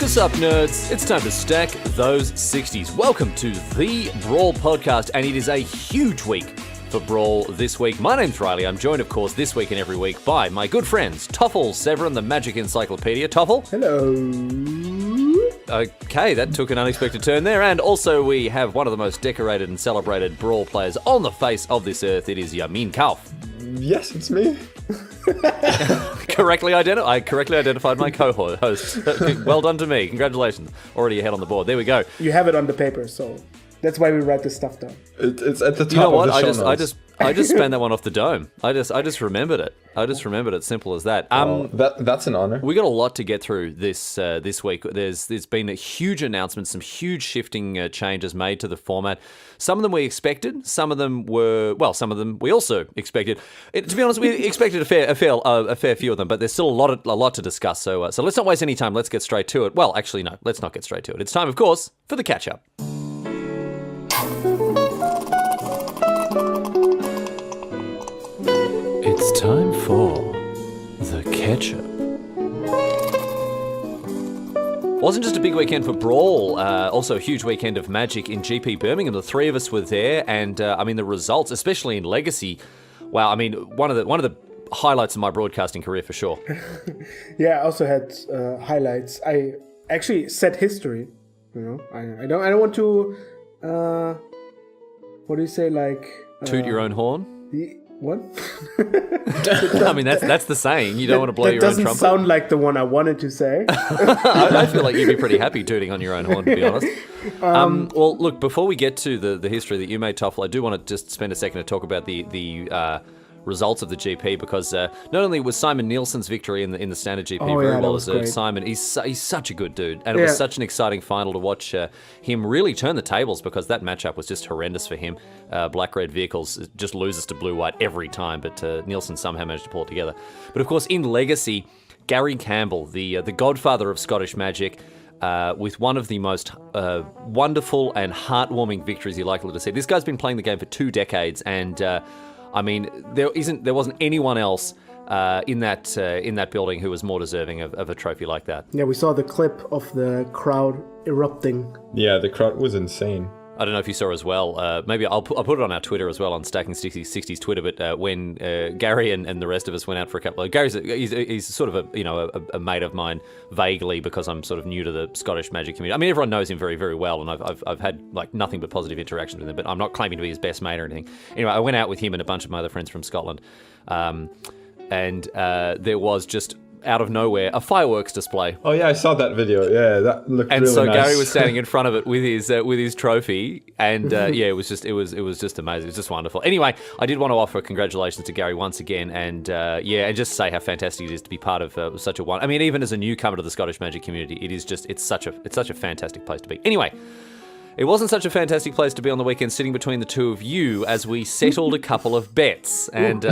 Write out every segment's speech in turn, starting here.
Focus up, nerds. It's time to stack those 60s. Welcome to the Brawl podcast, and it is a huge week for Brawl this week. My name's Riley. I'm joined, of course, this week and every week by my good friends, Toffel, Severin, the Magic Encyclopedia. Toffel? Hello. Okay, that took an unexpected turn there. And also we have one of the most decorated and celebrated Brawl players on the face of this earth. It is Jamin. Yes, it's me. I correctly identified my co-host. Well done to me. Congratulations. Already ahead on the board. There we go. You have it on the paper, so that's why we write this stuff down. It's at the top. You know what? Of the show notes. I just span that one off the dome. I just remembered it. Simple as that. That's an honor. We got a lot to get through this week. There's been a huge announcement, some huge shifting changes made to the format. Some of them we expected. Some of them we also expected. To be honest, we expected a fair few of them, but there's still a lot to discuss. So let's not waste any time. Let's get straight to it. Well, actually, no. Let's not get straight to it. It's time, of course, for the catch up. It's time for the catch-up. Wasn't just a big weekend for Brawl, also a huge weekend of Magic in GP Birmingham. The three of us were there, and the results, especially in Legacy, wow, one of the highlights of my broadcasting career for sure. Yeah, I also had highlights. I actually set history. You know, I don't want to. What do you say? Like toot your own horn. What? I mean, that's the saying. You don't want to blow your own trumpet. That doesn't sound like the one I wanted to say. I feel like you'd be pretty happy tooting on your own horn, to be honest. Well, look, before we get to the history that you made, Toffel, I do want to just spend a second to talk about the results of the GP, because not only was Simon Nielsen's victory in the standard GP very well deserved. Simon, he's such a good dude, and it was such an exciting final to watch him really turn the tables, because that matchup was just horrendous for him. Black-red vehicles just loses to blue-white every time, but Nielsen somehow managed to pull it together. But of course, in Legacy, Gary Campbell, the godfather of Scottish Magic, with one of the most wonderful and heartwarming victories you're likely to see. This guy's been playing the game for 2 decades, and there wasn't anyone else in that building who was more deserving of a trophy like that. Yeah, we saw the clip of the crowd erupting. Yeah, the crowd was insane. I don't know if you saw as well. Maybe I'll put it on our Twitter as well, on Stacking Sixties Twitter. But when Gary and the rest of us went out for a couple of he's sort of a mate of mine vaguely, because I'm sort of new to the Scottish Magic community. I mean, everyone knows him very, very well, and I've had like nothing but positive interactions with him. But I'm not claiming to be his best mate or anything. Anyway, I went out with him and a bunch of my other friends from Scotland, and there was just, out of nowhere, a fireworks display. Oh yeah, I saw that video. Yeah, that looked and really so nice. Gary was standing in front of it with his trophy, and it was just amazing. It was just wonderful. Anyway, I did want to offer congratulations to Gary once again, and and just say how fantastic it is to be part of such a one. I mean, even as a newcomer to the Scottish Magic community, it's such a fantastic place to be. Anyway. It wasn't such a fantastic place to be on the weekend, sitting between the two of you, as we settled a couple of bets. And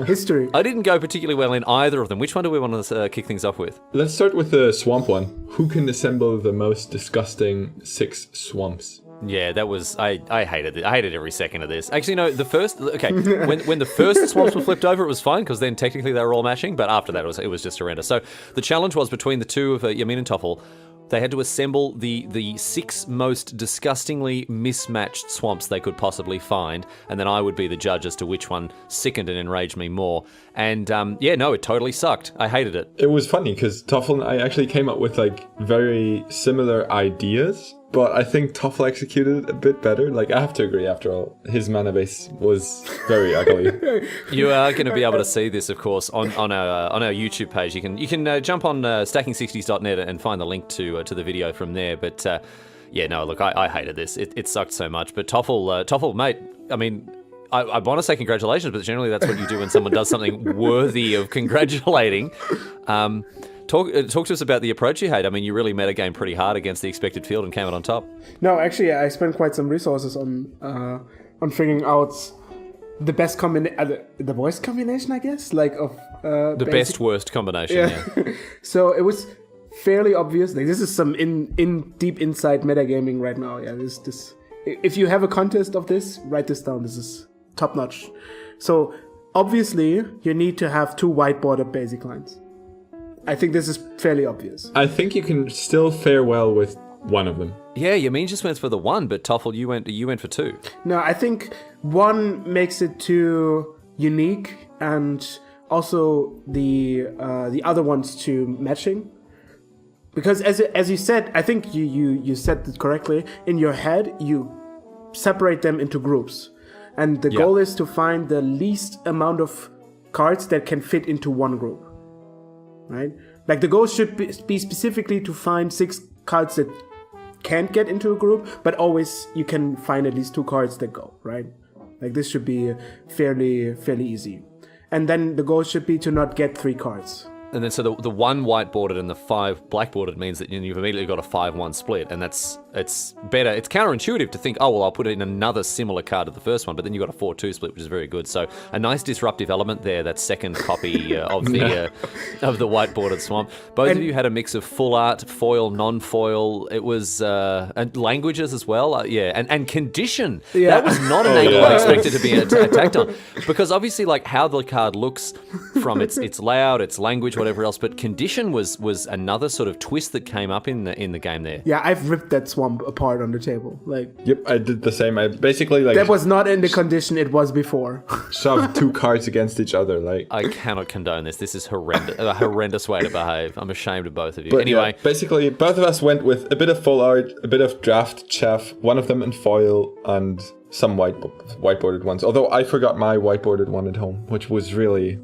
history. I didn't go particularly well in either of them. Which one do we want to kick things off with? Let's start with the swamp one. Who can assemble the most disgusting 6 swamps? Yeah, that was... I hated it. I hated every second of this. Actually, no, the first... Okay, when the first swamps were flipped over, it was fine, because then technically they were all matching, but after that it was just horrendous. So the challenge was between the two of Jamin and Toffel. They had to assemble the 6 most disgustingly mismatched swamps they could possibly find, and then I would be the judge as to which one sickened and enraged me more. And it totally sucked. I hated it. It was funny, because Toffel and I actually came up with like very similar ideas, but I think Toffel executed it a bit better. Like, I have to agree, after all, his mana base was very ugly. You are going to be able to see this, of course, on our YouTube page. You can jump on stackingsixties.net and find the link to the video from there. But look, I hated this. It sucked so much. But Toffel, mate, I mean, I want to say congratulations, but generally that's what you do when someone does something worthy of congratulating. Talk to us about the approach you had. I mean, you really metagame pretty hard against the expected field and came out on top. No, actually, I spent quite some resources on figuring out the best combination, the worst combination, I guess, like of the best worst combination. Yeah. So it was fairly obvious. Like, this is some deep inside metagaming right now. Yeah, this. If you have a contest of this, write this down. This is top notch. So obviously, you need to have 2 white border basic lines. I think this is fairly obvious. I think you can still fare well with one of them. Yeah, Yamin just went for the one, but Toffel, you went for two. No, I think one makes it too unique, and also the other ones too matching. Because as you said, I think you said it correctly. In your head, you separate them into groups, and the goal is to find the least amount of cards that can fit into one group. Right? Like the goal should be specifically to find 6 cards that can't get into a group, but always you can find at least 2 cards that go. Right? Like this should be fairly easy. And then the goal should be to not get 3 cards. And then so the 1 whiteboarded and the 5 blackboarded means that you've immediately got a 5-1 split, and it's better. It's counterintuitive to think, oh well, I'll put in another similar card to the first one, but then you've got a 4-2 split, which is very good. So a nice disruptive element there. That second copy of the whiteboarded swamp. Both of you had a mix of full art, foil, non-foil. It was and languages as well. And condition. Yeah. That was not an angle I expected to be attacked on, because obviously like how the card looks from its layout, its language, whatever else, but condition was another sort of twist that came up in the game there. Yeah, I've ripped that swamp apart on the table. Like, Yep, I did the same. I basically like that was not in the condition it was before. shoved 2 cards against each other. Like, I cannot condone this. This is horrendous. A horrendous way to behave. I'm ashamed of both of you. but Anyway, yeah, basically both of us went with a bit of full art, a bit of draft chaff, one of them in foil, and some whiteboarded ones. Although I forgot my whiteboarded one at home, which was really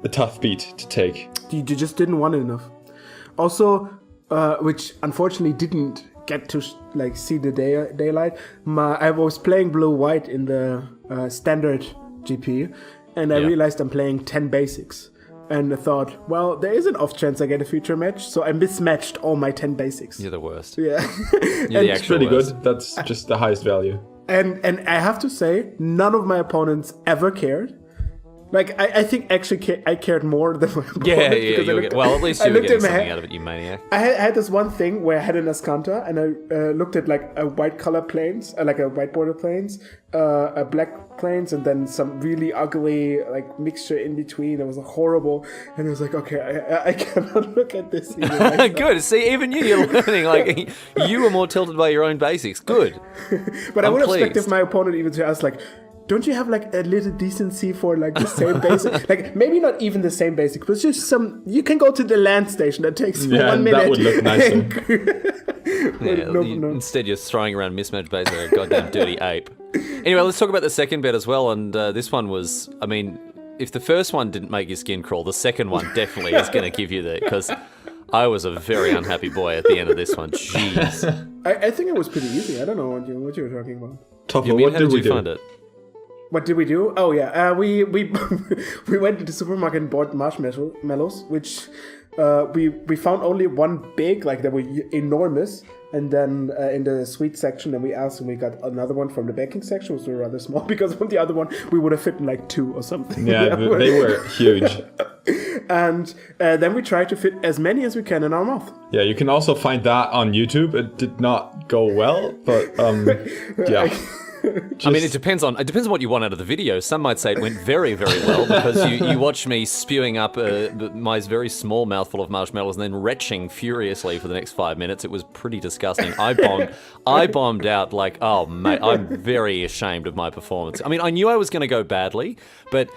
a tough beat to take. You just didn't want it enough. Also, which unfortunately didn't get to see the daylight. I was playing blue-white in the standard GP, and I realized I'm playing 10 basics. And I thought, well, there is an off chance I get a feature match, so I mismatched all my 10 basics. you're the worst. Yeah. You're the actual Pretty worst. good. That's just the highest value. And I have to say, none of my opponents ever cared. Like, I think actually I cared more than my opponent. Yeah. Because Well, at least I you were looked getting at my something head- out of it, you maniac. I had this one thing where I had an Ascanta, and I looked at like a white color planes, like a white border planes, a black planes, and then some really ugly like mixture in between. It was horrible, and I was like, okay, I cannot look at this. Even Good. See, even you're learning. Like, you were more tilted by your own basics. Good. But I I'm would have expected pleased. my opponent even to ask like, don't you have like a little decency for like the same basic? Like maybe not even the same basic, but just some. You can go to the land station. That takes 1 minute. that would look nicer. Yeah, Instead, you're throwing around mismatched base like a goddamn dirty ape. Anyway, let's talk about the second bet as well. And this one was, I mean, if the first one didn't make your skin crawl, the second one definitely is going to give you that, because I was a very unhappy boy at the end of this one. Jeez. I think it was pretty easy. I don't know what you were talking about. Toffel, Yamin, what how did did we you do? find it? What did we do? Oh yeah, we we went to the supermarket and bought marshmallows, which we found only one big, like they were enormous, and then in the sweet section, then we asked and we got another one from the baking section, which were rather small, because from the other one we would have fit in like 2 or something. Yeah, they were huge. And then we tried to fit as many as we can in our mouth. Yeah, you can also find that on YouTube. It did not go well, but yeah. I mean, it depends on what you want out of the video. Some might say it went very, very well, because you watched me spewing up my very small mouthful of marshmallows and then retching furiously for the next 5 minutes. It was pretty disgusting. I bombed out like, oh mate, I'm very ashamed of my performance. I mean, I knew I was going to go badly, but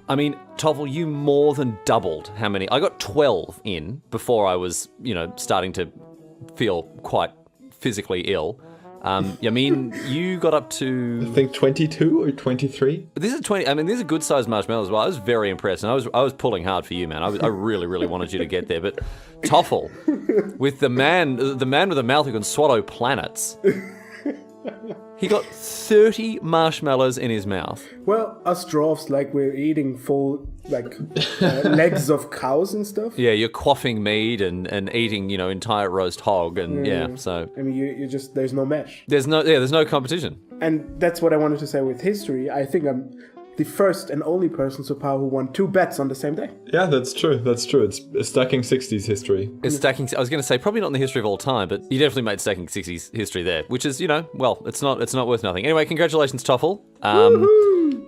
I mean, Toffel, you more than doubled how many. I got 12 in before I was, starting to feel quite physically ill. Yamin, you got up to, I think 22 or 23. this is 20. I mean, these are good sized marshmallows as well. I was very impressed, and I was pulling hard for you, man. I really, really wanted you to get there. But Toffel, with the man with a mouth who can swallow planets, he got 30 marshmallows in his mouth. Well, us dwarfs, like we're eating full legs of cows and stuff. Yeah, you're quaffing mead and eating, entire roast hog, and so I mean, you just there's no match. there's no competition. And that's what I wanted to say with history. I think the first and only person so far who won 2 bets on the same day. Yeah, that's true. That's true. It's Stacking 60s history. It's stacking. I was going to say probably not in the history of all time, but you definitely made Stacking 60s history there, which is, well, it's not worth nothing. Anyway, congratulations, Toffel.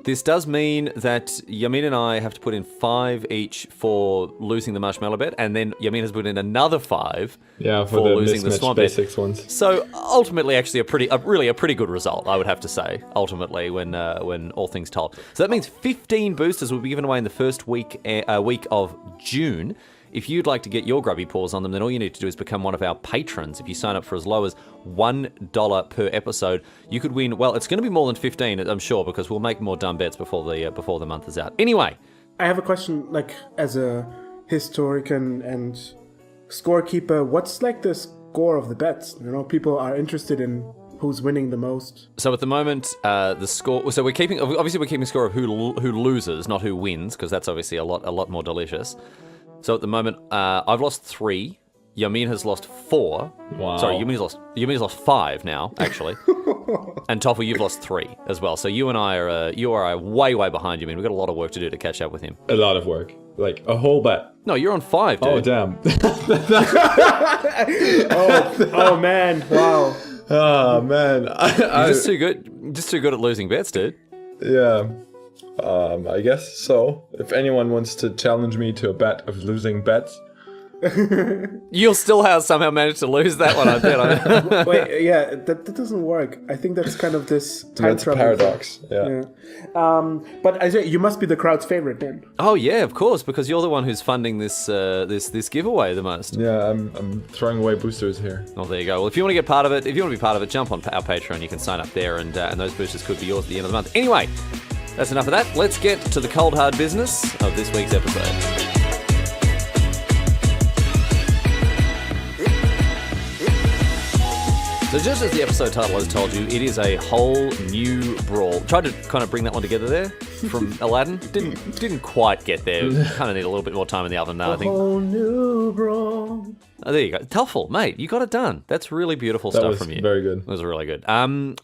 This does mean that Jamin and I have to put in 5 each for losing the marshmallow bet, and then Jamin has put in another 5 Yeah, for the losing the mismatch swamp bet. basics ones. So ultimately, actually, a pretty good result, I would have to say. Ultimately, when all things told, so that means 15 boosters will be given away in the first week of June. If you'd like to get your grubby paws on them, then all you need to do is become one of our patrons. If you sign up for as low as $1 per episode, you could win. Well, it's going to be more than 15, I'm sure, because we'll make more dumb bets before the month is out. Anyway, I have a question, like, as a historian and scorekeeper, what's like the score of the bets? People are interested in who's winning the most. so at the moment, the score. So we're keeping score of who loses, not who wins, because that's obviously a lot more delicious. So at the moment, I've lost 3. Jamin has lost 4. Wow. Sorry, Jamin's lost 5 now, actually. And Toffel, you've lost 3 as well. So you and I are way behind Jamin. We've got a lot of work to do to catch up with him. A lot of work. Like a whole bet. No, you're on 5, dude. Oh, damn. Oh man, wow. Oh, man. You're just too good at losing bets, dude. Yeah. I guess so. If anyone wants to challenge me to a bet of losing bets, You'll still have somehow managed to lose that one, I bet. Wait, yeah, that doesn't work. I think that's kind of this time that's a travel paradox. Yeah. But I say you must be the crowd's favorite then. Oh yeah, of course, because you're the one who's funding this giveaway the most. Yeah, I'm throwing away boosters here. Oh, there you go. Well, if you want to get part of it, if you want to be part of it, jump on our Patreon. You can sign up there, and those boosters could be yours at the end of the month. Anyway, that's enough of that. Let's get to the cold hard business of this week's episode. So just as the episode title has told you, it is a whole new Brawl. Tried to kind of bring that one together there from Aladdin. Didn't quite get there. Kind of need a little bit more time in the oven though, I think. Whole new Brawl. Oh, there you go. Toffel, mate, you got it done. That's really beautiful stuff from you. Very good. That was really good.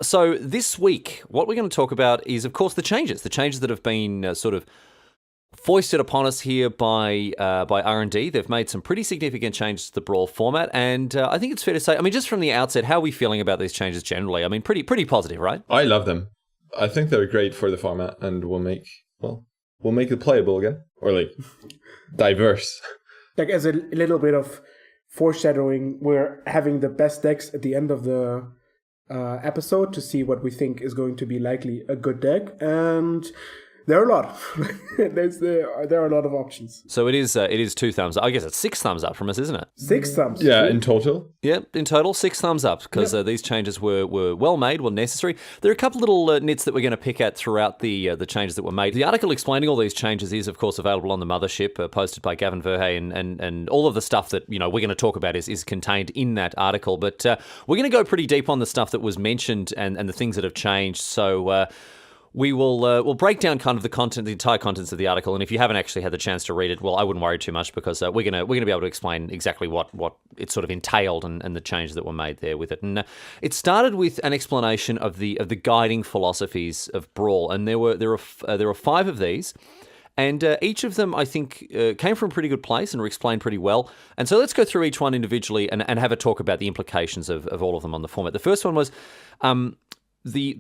So this week, what we're going to talk about is, of course, the changes that have been sort of foisted upon us here by R&D. They've made some pretty significant changes to the Brawl format, and I think it's fair to say, I mean, just from the outset, how are we feeling about these changes generally? I mean, pretty positive, right? I love them. I think they're great for the format, and will make it playable again, or like diverse. Like as a little bit of foreshadowing, we're having the best decks at the end of the episode to see what we think is going to be likely a good deck, and there are a lot. There are a lot of options. So it is 2 thumbs up. I guess it's 6 thumbs up from us, isn't it? 6 thumbs. Yeah, in total. Yeah, in total, 6 thumbs up, because these changes were well made, were necessary. There are a couple little nits that we're going to pick at throughout the changes that were made. The article explaining all these changes is, of course, available on the mothership, posted by Gavin Verhey, and all of the stuff that we're going to talk about is contained in that article. But we're going to go pretty deep on the stuff that was mentioned and the things that have changed. So we'll break down kind of the entire contents of the article, and if you haven't actually had the chance to read it, well, I wouldn't worry too much, because we're gonna be able to explain exactly what it sort of entailed and the changes that were made there with it. And it started with an explanation of the guiding philosophies of Brawl, and there were 5 of these. And each of them, I think, came from a pretty good place and were explained pretty well. And so let's go through each one individually and have a talk about the implications of all of them on the format. The first one was the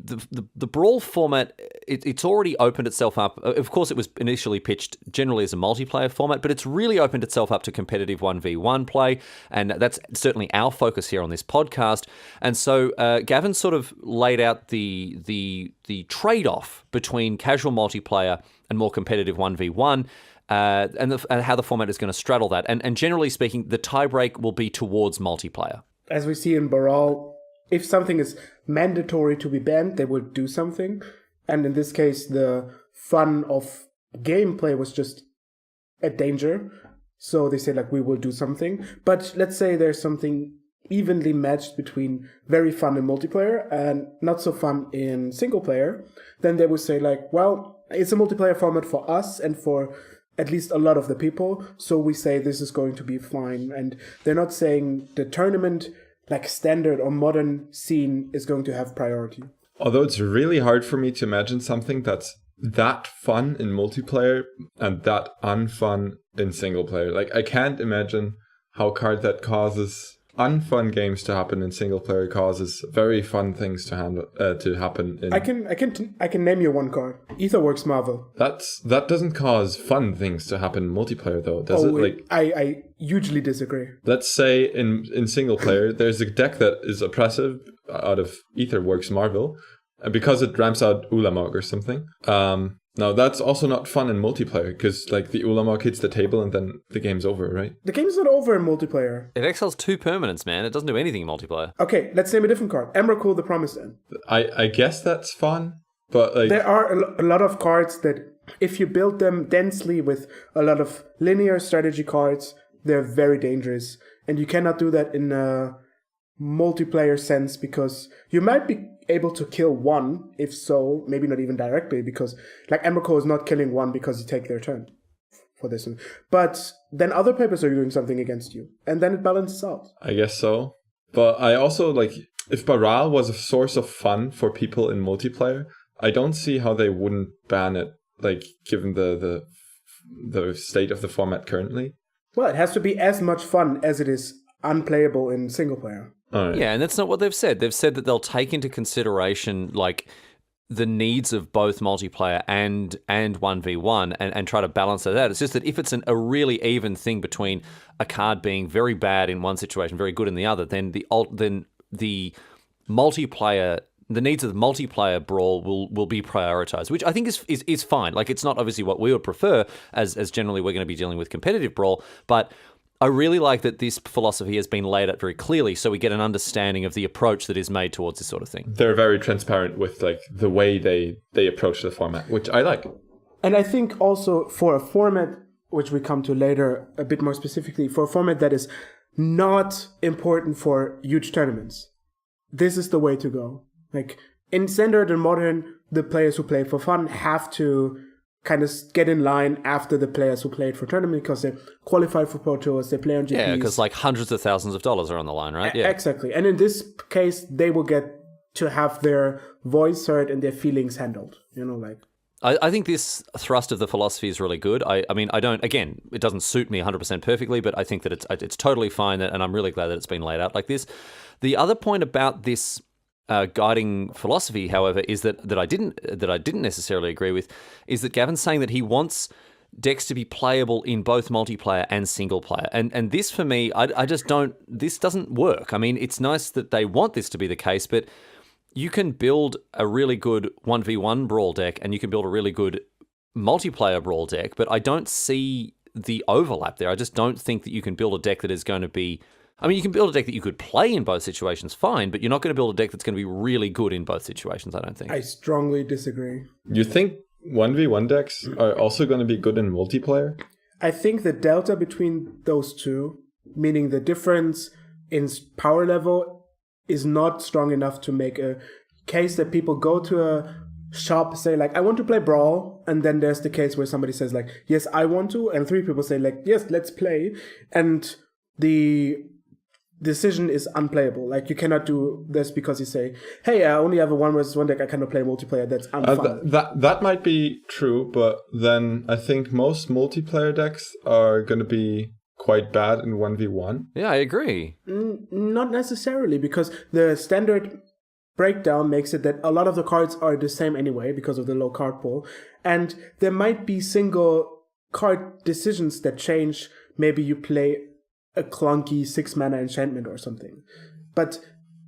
Brawl format. It's already opened itself up. Of course, it was initially pitched generally as a multiplayer format, but it's really opened itself up to competitive 1v1 play, and that's certainly our focus here on this podcast. And so Gavin sort of laid out the trade-off between casual multiplayer and more competitive 1v1, and how the format is going to straddle that. And generally speaking, the tiebreak will be towards multiplayer. As we see in Brawl, if something is mandatory to be banned, they will do something. And in this case, the fun of gameplay was just a danger. So they say, like, we will do something. But let's say there's something evenly matched between very fun in multiplayer and not so fun in single player. Then they would say, like, well, it's a multiplayer format for us and for at least a lot of the people. So we say this is going to be fine. And they're not saying the tournament, like standard or modern scene, is going to have priority. Although it's really hard for me to imagine something that's that fun in multiplayer and that unfun in single player. Like, I can't imagine how a card that causes unfun games to happen in single player causes very fun things to happen in. I can name you one card. Etherworks Marvel. That doesn't cause fun things to happen in multiplayer though, does it? Like, I hugely disagree. let's say in single player, there's a deck that is oppressive out of Etherworks Marvel, and because it ramps out Ulamog or something. Now that's also not fun in multiplayer because like the Ulamog hits the table and then the game's over, right? The game's not over in multiplayer. It exiles 2 permanents, man. It doesn't do anything in multiplayer. Okay, let's name a different card. Emrakul the Promised End. I guess that's fun, but like There are a lot of cards that, if you build them densely with a lot of linear strategy cards, they're very dangerous. And you cannot do that in a multiplayer sense because you might be able to kill one, if so, maybe not even directly, because like Emrakul is not killing one because you take their turn for this one. But then other papers are doing something against you, and then it balances out. I guess so. But I also like, if Brawl was a source of fun for people in multiplayer, I don't see how they wouldn't ban it, like given the state of the format currently. Well, it has to be as much fun as it is unplayable in single player. Right. Yeah, and that's not what they've said. They've said that they'll take into consideration like the needs of both multiplayer and 1v1 and try to balance that out. It's just that if it's a really even thing between a card being very bad in one situation, very good in the other, then the multiplayer, the needs of the multiplayer Brawl will be prioritized, which I think is fine. Like, it's not obviously what we would prefer, as generally we're going to be dealing with competitive Brawl, but I really like that this philosophy has been laid out very clearly so we get an understanding of the approach that is made towards this sort of thing. They're very transparent with like the way they approach the format, which I like. And I think also for a format, which we come to later a bit more specifically, for a format that is not important for huge tournaments, this is the way to go. Like, in Standard and Modern, the players who play for fun have to kind of get in line after the players who played for tournament because they qualified for Pro Tours, they play on GPs. Yeah, because like hundreds of thousands of dollars are on the line, right? Yeah, exactly. And in this case, they will get to have their voice heard and their feelings handled. You know, like. I think this thrust of the philosophy is really good. I mean, I don't. Again, it doesn't suit me 100% perfectly, but I think that it's totally fine, and I'm really glad that it's been laid out like this. The other point about this guiding philosophy, however, is that I didn't necessarily agree with, is that Gavin's saying that he wants decks to be playable in both multiplayer and single player, and this for me, I just don't. This doesn't work. I mean, it's nice that they want this to be the case, but you can build a really good 1v1 Brawl deck and you can build a really good multiplayer Brawl deck, but I don't see the overlap there. I just don't think that you can build a deck that is going to be. I mean, you can build a deck that you could play in both situations, fine, but you're not going to build a deck that's going to be really good in both situations, I don't think. I strongly disagree. You think 1v1 decks are also going to be good in multiplayer? I think the delta between those two, meaning the difference in power level, is not strong enough to make a case that people go to a shop, say like, I want to play Brawl, and then there's the case where somebody says like, yes, I want to, and 3 people say like, yes, let's play, and the decision is unplayable. Like, you cannot do this because you say, hey, I only have a 1 versus 1 deck, I cannot play multiplayer, that's unfun. That might be true, but then I think most multiplayer decks are going to be quite bad in 1v1. Yeah, I agree. Not necessarily, because the standard breakdown makes it that a lot of the cards are the same anyway because of the low card pool, and there might be single card decisions that change. Maybe you play a clunky 6 mana enchantment or something, but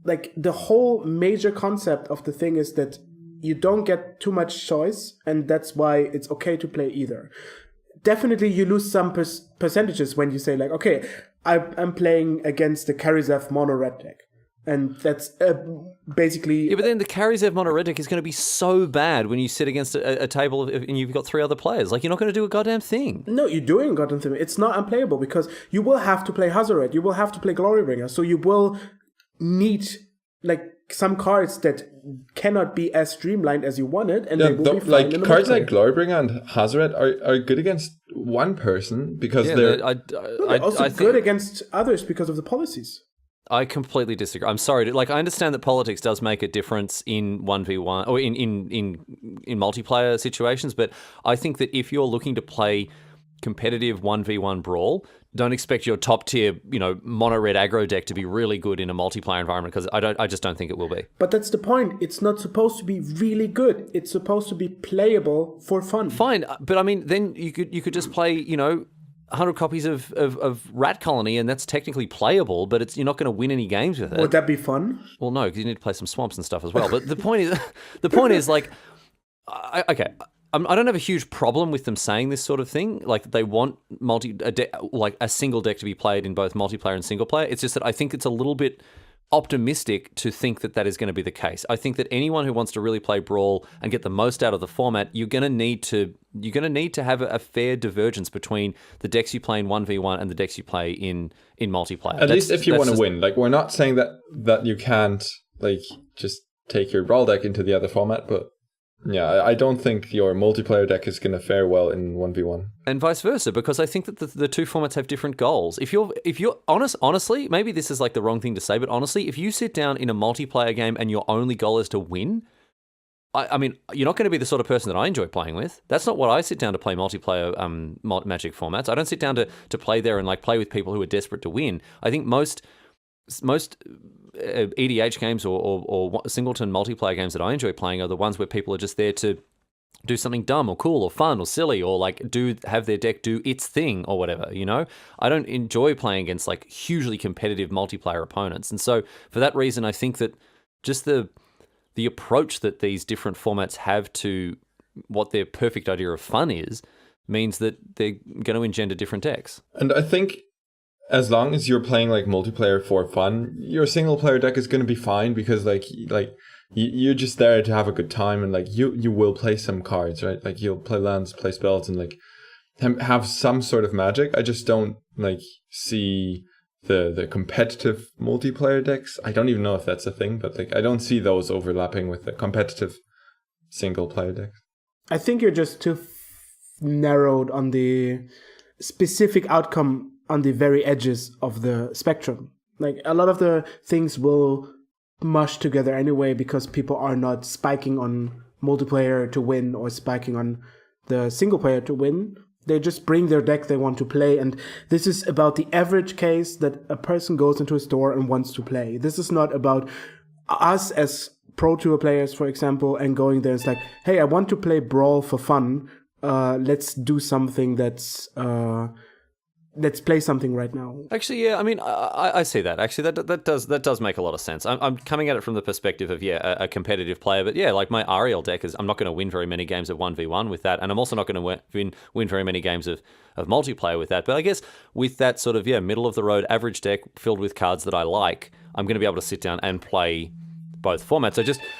like the whole major concept of the thing is that you don't get too much choice, and that's why it's okay to play either. Definitely you lose some percentages when you say like, okay, I'm playing against the Karizev mono red deck, and that's basically... Yeah, but then the Karizev mono red deck is going to be so bad when you sit against a table and you've got 3 other players. Like, you're not going to do a goddamn thing. No, you're doing a goddamn thing. It's not unplayable because you will have to play Hazoret, you will have to play Glorybringer, so you will need like some cards that cannot be as streamlined as you wanted, and they will be fine like in the cards multiplayer. like Glorybringer and Hazoret are good against one person because Yeah, they're They're also I think good against others because of the policies. I completely disagree. I'm sorry. Like, I understand that politics does make a difference in 1v1 or in multiplayer situations, but I think that if you're looking to play competitive 1v1 Brawl, don't expect your top tier, mono red aggro deck to be really good in a multiplayer environment, because I just don't think it will be. But that's the point. It's not supposed to be really good. It's supposed to be playable for fun. Fine, but I mean, then you could just play, 100 copies of Rat Colony, and that's technically playable, but you're not going to win any games with it. Would that be fun? Well, no, because you need to play some swamps and stuff as well. But the point is, like, okay, I don't have a huge problem with them saying this sort of thing. Like, they want a single deck to be played in both multiplayer and single player. It's just that I think it's a little bit optimistic to think that is going to be the case. I think that anyone who wants to really play Brawl and get the most out of the format, you're going to need to have a fair divergence between the decks you play in 1v1 and the decks you play in multiplayer. At least if you want to win. Like, we're not saying that you can't, like, just take your Brawl deck into the other format, but yeah, I don't think your multiplayer deck is going to fare well in 1v1. And vice versa, because I think that the two formats have different goals. If you're honestly, maybe this is like the wrong thing to say, but honestly, if you sit down in a multiplayer game and your only goal is to win, I mean, you're not going to be the sort of person that I enjoy playing with. That's not what I sit down to play multiplayer Magic formats. I don't sit down to play there and like play with people who are desperate to win. I think most EDH games or singleton multiplayer games that I enjoy playing are the ones where people are just there to do something dumb or cool or fun or silly, or like have their deck do its thing or whatever, I don't enjoy playing against like hugely competitive multiplayer opponents. And so for that reason, I think that just the approach that these different formats have to what their perfect idea of fun is means that they're going to engender different decks. And I think as long as you're playing like multiplayer for fun, your single player deck is going to be fine, because like you're just there to have a good time, and like you will play some cards, right? Like you'll play lands, play spells, and like have some sort of magic. I just don't like see the competitive multiplayer decks. I don't even know if that's a thing, but like I don't see those overlapping with the competitive single player decks. I think you're just too narrowed on the specific outcome on the very edges of the spectrum. Like, a lot of the things will mush together anyway, because people are not spiking on multiplayer to win or spiking on the single player to win. They just bring their deck they want to play, and this is about the average case that a person goes into a store and wants to play. This is not about us as Pro Tour players, for example, and going there and it's like, hey, I want to play Brawl for fun. Let's do something that's... let's play something right now. Actually, yeah, I mean, I see that. Actually, that does make a lot of sense. I'm coming at it from the perspective of, a competitive player. But yeah, like my Ariel deck I'm not going to win very many games of 1v1 with that. And I'm also not going to win very many games of multiplayer with that. But I guess with that sort of, middle of the road average deck filled with cards that I like, I'm going to be able to sit down and play both formats.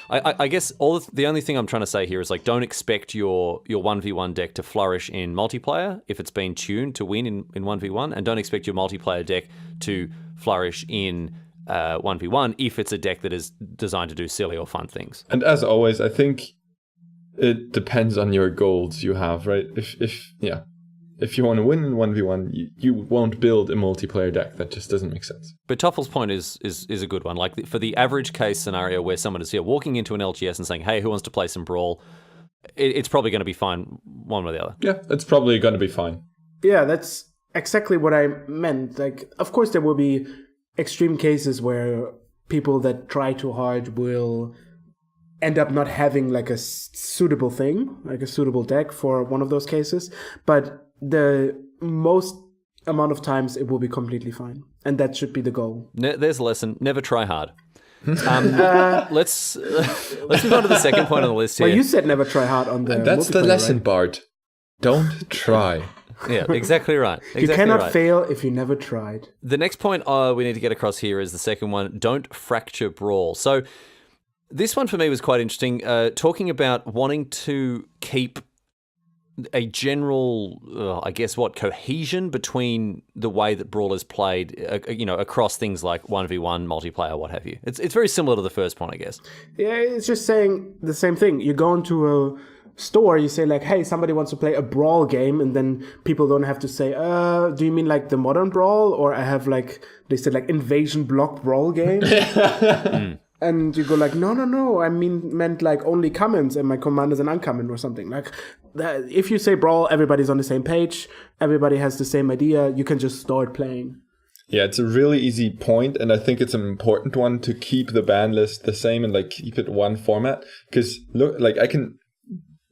I guess the only thing I'm trying to say here is, like, don't expect your 1v1 deck to flourish in multiplayer if it's been tuned to win in 1v1, and don't expect your multiplayer deck to flourish in 1v1 if it's a deck that is designed to do silly or fun things. And as always, I think it depends on your goals you have, right? If you want to win in 1v1, you won't build a multiplayer deck. That just doesn't make sense. But Toffel's point is a good one. Like, for the average case scenario where someone is walking into an LGS and saying, hey, who wants to play some Brawl? It's probably going to be fine one way or the other. Yeah, it's probably going to be fine. Yeah, that's exactly what I meant. Like, of course, there will be extreme cases where people that try too hard will end up not having like a suitable thing, like a suitable deck for one of those cases. But the most amount of times it will be completely fine, and that should be the goal. There's a lesson: never try hard. Let's move on to the second point on the list here. Well, you said never try hard on the. That's the lesson, right? Bart. Don't try. Yeah, exactly right. You cannot fail if you never tried. The next point we need to get across here is the second one: don't fracture Brawl. So this one for me was quite interesting. Talking about wanting to keep a general, cohesion between the way that Brawl is played, across things like 1v1, multiplayer, what have you. It's very similar to the first point, I guess. Yeah, it's just saying the same thing. You go into store, you say like, hey, somebody wants to play a Brawl game, and then people don't have to say, do you mean like the modern Brawl, or I have like, they said like invasion block Brawl game? And you go like, no, I meant like only commons, and my command is an uncommon or something. Like, that, if you say Brawl, everybody's on the same page, everybody has the same idea, you can just start playing. Yeah, it's a really easy point, and I think it's an important one to keep the ban list the same and like keep it one format. Because look, like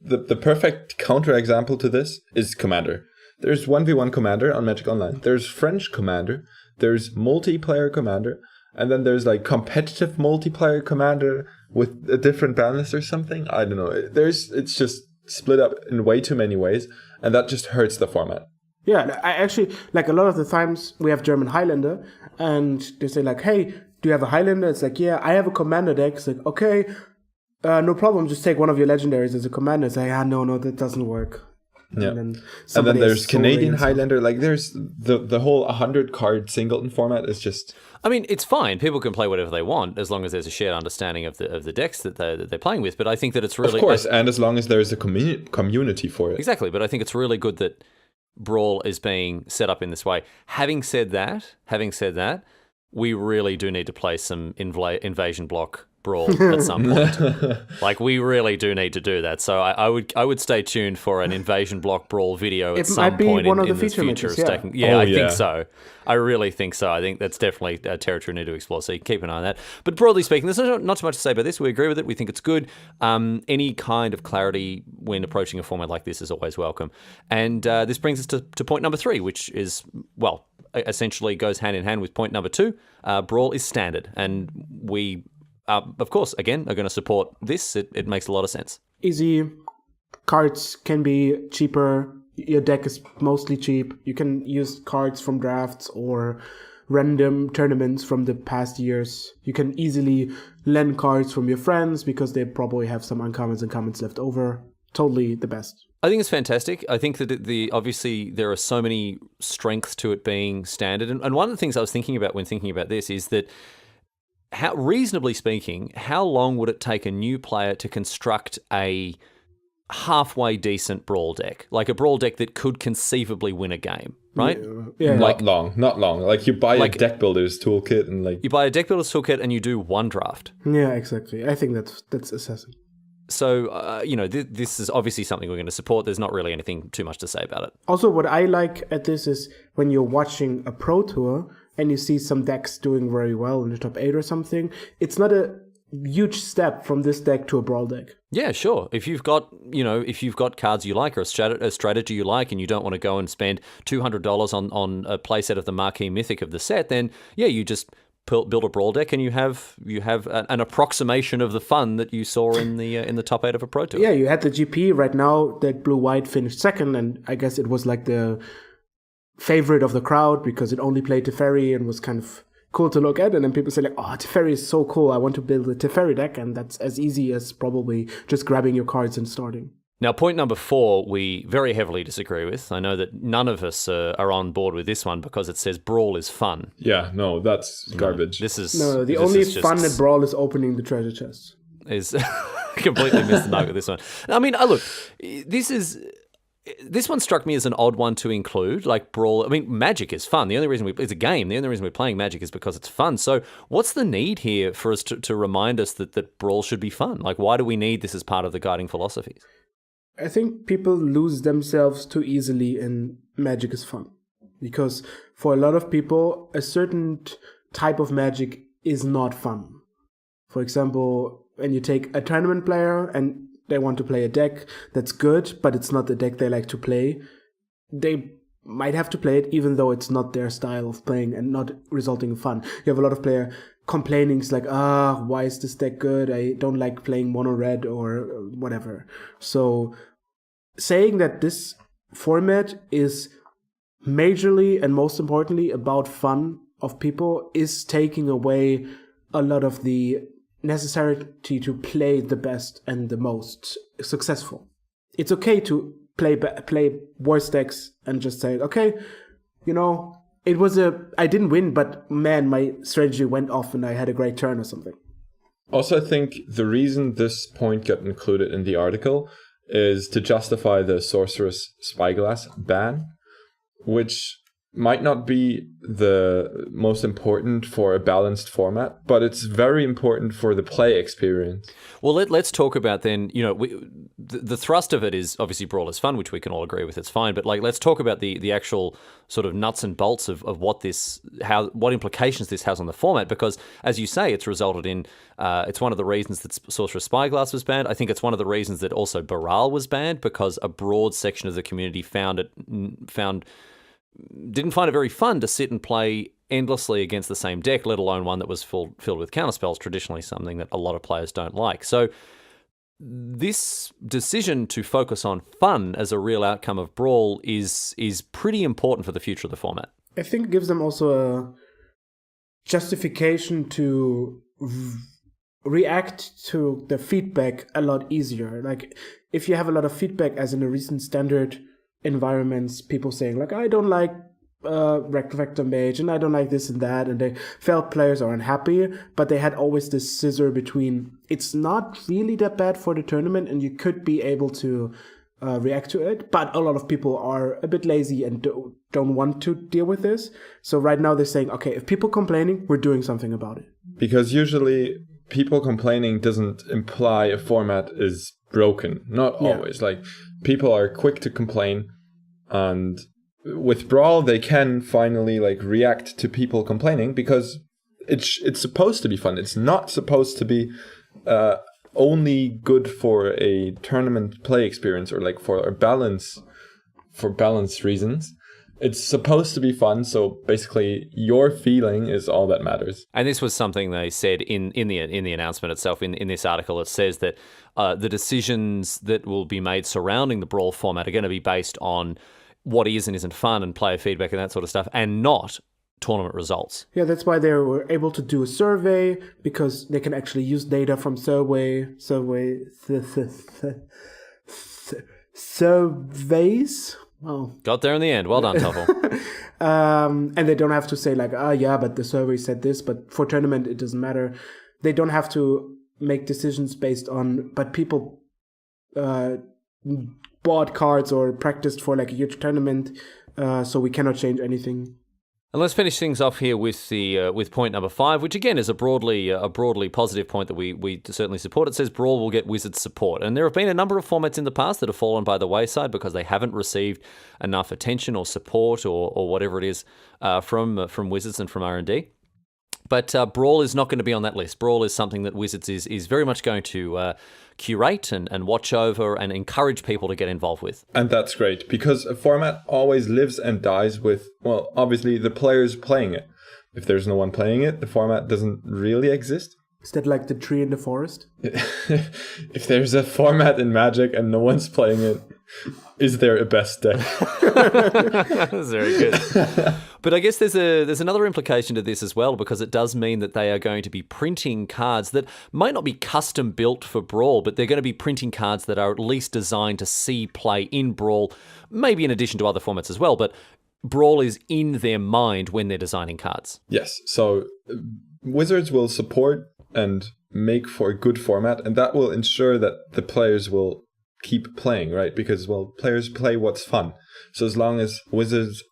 the perfect counterexample to this is Commander. There's 1v1 Commander on Magic Online. There's French Commander. There's multiplayer Commander. And then there's like competitive multiplayer Commander with a different ban list or something. I don't know. It's just split up in way too many ways, and that just hurts the format. Yeah, I actually, like a lot of the times we have German Highlander, and they say like, hey, do you have a Highlander? It's like, yeah, I have a Commander deck. It's like, okay, no problem. Just take one of your legendaries as a Commander. It's like, no, that doesn't work. Yeah. And then there's Canadian Highlander. Like there's the whole 100 card singleton format is just... I mean, it's fine. People can play whatever they want as long as there's a shared understanding of the decks that they're playing with. But I think that it's really... Of course, and as long as there's a community for it. Exactly, but I think it's really good that Brawl is being set up in this way. Having said that, we really do need to play some invasion block Brawl at some point. Like, we really do need to do that. So I would stay tuned for an invasion block Brawl video at some point in the future of Stacking. Yeah, I think so. I really think so. I think that's definitely a territory we need to explore. So you keep an eye on that. But broadly speaking, there's not too much to say about this. We agree with it. We think it's good. Any kind of clarity when approaching a format like this is always welcome. And this brings us to point number 3, which is, well, essentially goes hand in hand with point number 2. Brawl is standard. And we... of course, again, are going to support this. It makes a lot of sense. Easy. Cards can be cheaper. Your deck is mostly cheap. You can use cards from drafts or random tournaments from the past years. You can easily lend cards from your friends because they probably have some uncommons and commons left over. Totally the best. I think it's fantastic. I think that obviously there are so many strengths to it being standard. And one of the things I was thinking about when thinking about this is that reasonably speaking, how long would it take a new player to construct a halfway decent Brawl deck? Like a Brawl deck that could conceivably win a game, right? Yeah. Not long. Like you buy a deck builder's toolkit and like... You buy a deck builder's toolkit and you do one draft. Yeah, exactly. I think that's assessing. So, this is obviously something we're going to support. There's not really anything too much to say about it. Also, what I like at this is when you're watching a Pro Tour and you see some decks doing very well in the top 8 or something, it's not a huge step from this deck to a Brawl deck. Yeah, sure. If you've got cards you like or a strategy you like and you don't want to go and spend $200 on a playset of the marquee mythic of the set, then yeah, you just build a Brawl deck and you have an approximation of the fun that you saw in the top 8 of a Pro Tour. Yeah, you had the GP right now that blue-white finished second, and I guess it was like the favorite of the crowd because it only played Teferi and was kind of cool to look at. And then people say like, oh, Teferi is so cool, I want to build a Teferi deck, and that's as easy as probably just grabbing your cards and starting. Now, point number 4, we very heavily disagree with. I know that none of us are on board with this one because it says Brawl is fun. Yeah, no, that's garbage. The only fun at Brawl is opening the treasure chest. Is completely missed the mark with this one. I mean, look, this one struck me as an odd one to include, like Brawl. I mean, Magic is fun. The only reason it's a game. The only reason we're playing Magic is because it's fun. So what's the need here for us to remind us that Brawl should be fun? Like, why do we need this as part of the guiding philosophies? I think people lose themselves too easily in Magic is fun. Because for a lot of people, a certain type of Magic is not fun. For example, when you take a tournament player and they want to play a deck that's good, but it's not the deck they like to play, they might have to play it even though it's not their style of playing and not resulting in fun. You have a lot of players complaining, it's like, why is this deck good? I don't like playing mono red or whatever. So saying that this format is majorly and most importantly about fun of people is taking away a lot of the necessity to play the best and the most successful. It's okay to play worse decks and just say, okay, I didn't win, but man, my strategy went off and I had a great turn or something. Also, I think the reason this point got included in the article is to justify the Sorceress Spyglass ban, which might not be the most important for a balanced format, but it's very important for the play experience. Well, let's talk about then, the thrust of it is obviously Brawl is fun, which we can all agree with, it's fine, but let's talk about the actual sort of nuts and bolts of what implications this has on the format, because as you say, it's resulted in, it's one of the reasons that Sorcerer's Spyglass was banned. I think it's one of the reasons that also Brawl was banned, because a broad section of the community didn't find it very fun to sit and play endlessly against the same deck, let alone one that was filled with counterspells, traditionally something that a lot of players don't like. So this decision to focus on fun as a real outcome of Brawl is pretty important for the future of the format. I think it gives them also a justification to react to the feedback a lot easier. Like, if you have a lot of feedback, as in the recent standard environments, people saying like, I don't like Vector Mage and I don't like this and that, and they felt players are unhappy, but they had always this scissor between it's not really that bad for the tournament and you could be able to react to it, but a lot of people are a bit lazy and don't want to deal with this. So right now they're saying, okay, if people complaining, we're doing something about it. Because usually people complaining doesn't imply a format is broken. Not always. Like, people are quick to complain, and with Brawl they can finally react to people complaining, because it's supposed to be fun. It's not supposed to be only good for a tournament play experience or for balance reasons. It's supposed to be fun, so basically your feeling is all that matters. And this was something they said in the announcement itself, in this article. It says that the decisions that will be made surrounding the Brawl format are going to be based on what is and isn't fun and player feedback and that sort of stuff, and not tournament results. Yeah, that's why they were able to do a survey, because they can actually use data from surveys. Well, got there in the end. Well done, Toffel. And they don't have to say but the survey said this, but for tournament it doesn't matter. They don't have to make decisions based on, but people bought cards or practiced for a huge tournament, so we cannot change anything. And let's finish things off here with the with point number 5, which again is a broadly positive point that we certainly support. It says Brawl will get Wizards support, and there have been a number of formats in the past that have fallen by the wayside because they haven't received enough attention or support or whatever it is from Wizards and from R&D. But Brawl is not going to be on that list. Brawl is something that Wizards is very much going to curate and watch over and encourage people to get involved with. And that's great, because a format always lives and dies with, well, obviously the players playing it. If there's no one playing it, the format doesn't really exist. Is that like the tree in the forest? If there's a format in Magic and no one's playing it, is there a best deck? That's very good. But I guess there's another implication to this as well, because it does mean that they are going to be printing cards that might not be custom built for Brawl, but they're going to be printing cards that are at least designed to see play in Brawl, maybe in addition to other formats as well, but Brawl is in their mind when they're designing cards. Yes, so Wizards will support and make for a good format, and that will ensure that the players will keep playing, right? Because, well, players play what's fun. So as long as Wizards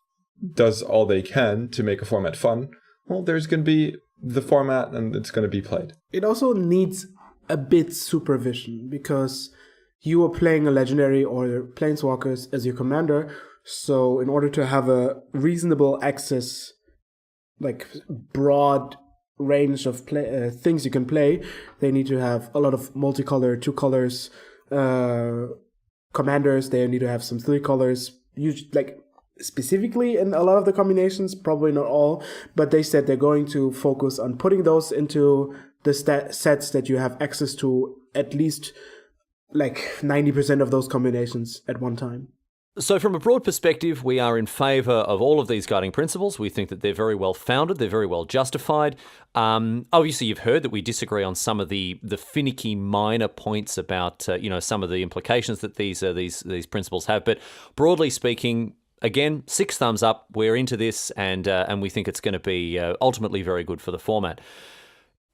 does all they can to make a format fun, well, there's going to be the format and it's going to be played. It also needs a bit supervision, because you are playing a legendary or planeswalkers as your commander. So in order to have a reasonable access, broad range of things you can play, they need to have a lot of multicolor, 2 colors, commanders. They need to have some 3 colors, specifically in a lot of the combinations, probably not all, but they said they're going to focus on putting those into the sets that you have access to at least 90% of those combinations at one time. So from a broad perspective, we are in favour of all of these guiding principles. We think that they're very well founded, they're very well justified. Obviously, you've heard that we disagree on some of the finicky minor points about some of the implications that these principles have. But broadly speaking, again, 6 thumbs up. We're into this, and we think it's going to be ultimately very good for the format.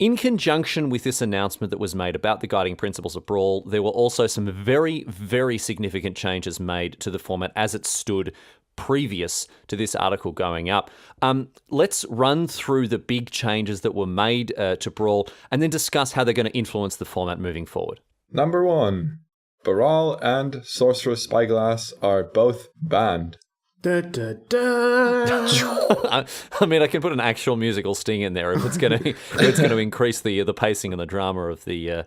In conjunction with this announcement that was made about the guiding principles of Brawl, there were also some very, very significant changes made to the format as it stood previous to this article going up. Let's run through the big changes that were made to Brawl and then discuss how they're going to influence the format moving forward. Number 1. Brawl and Sorcerer's Spyglass are both banned. Da, da, da. I mean, I can put an actual musical sting in there if it's going to increase the pacing and the drama of the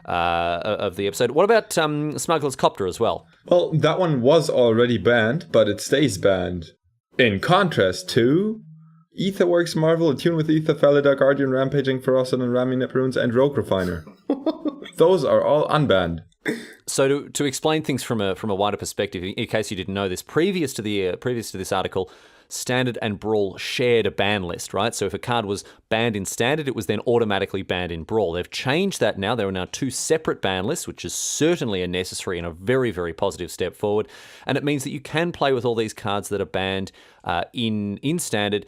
episode. What about Smuggler's Copter as well? Well, that one was already banned, but it stays banned. In contrast to Etherworks Marvel, Attune with Ether, Felida, Guardian, Rampaging, Ferocid, and Rami Niprunes, and Rogue Refiner. Those are all unbanned. So to explain things from a wider perspective, in case you didn't know this, previous to this article, Standard and Brawl shared a ban list, right? So if a card was banned in Standard, it was then automatically banned in Brawl. They've changed that now. There are now 2 separate ban lists, which is certainly a necessary and a very, very positive step forward. And it means that you can play with all these cards that are banned in Standard,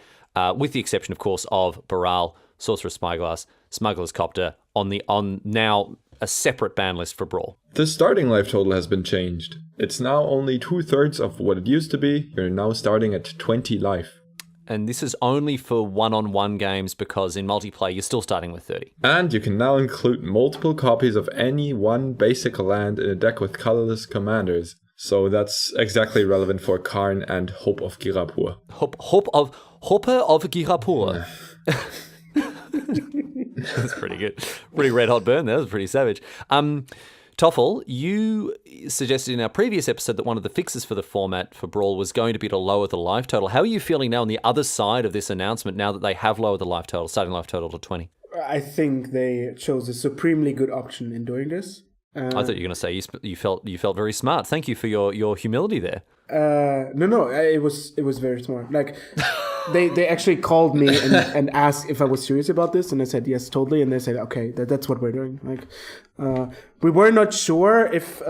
with the exception, of course, of Brawl, Sorcerer's Spyglass, Smuggler's Copter, on now a separate ban list for Brawl. The starting life total has been changed. It's now only 2/3 of what it used to be. You're now starting at 20 life. And this is only for one-on-one games because in multiplayer you're still starting with 30. And you can now include multiple copies of any one basic land in a deck with colorless commanders. So that's exactly relevant for Karn and Hope of Girapur. Hopper of Girapur. That's pretty good. Pretty red hot burn there. That was pretty savage. Toffel, you suggested in our previous episode that one of the fixes for the format for Brawl was going to be to lower the life total. How are you feeling now on the other side of this announcement now that they have lowered the life total, starting life total to 20? I think they chose a supremely good option in doing this. I thought you were going to say you felt very smart. Thank you for your humility there. No, it was very smart. Like they actually called me and asked if I was serious about this, and I said yes, totally. And they said okay, that's what we're doing. Like we were not sure if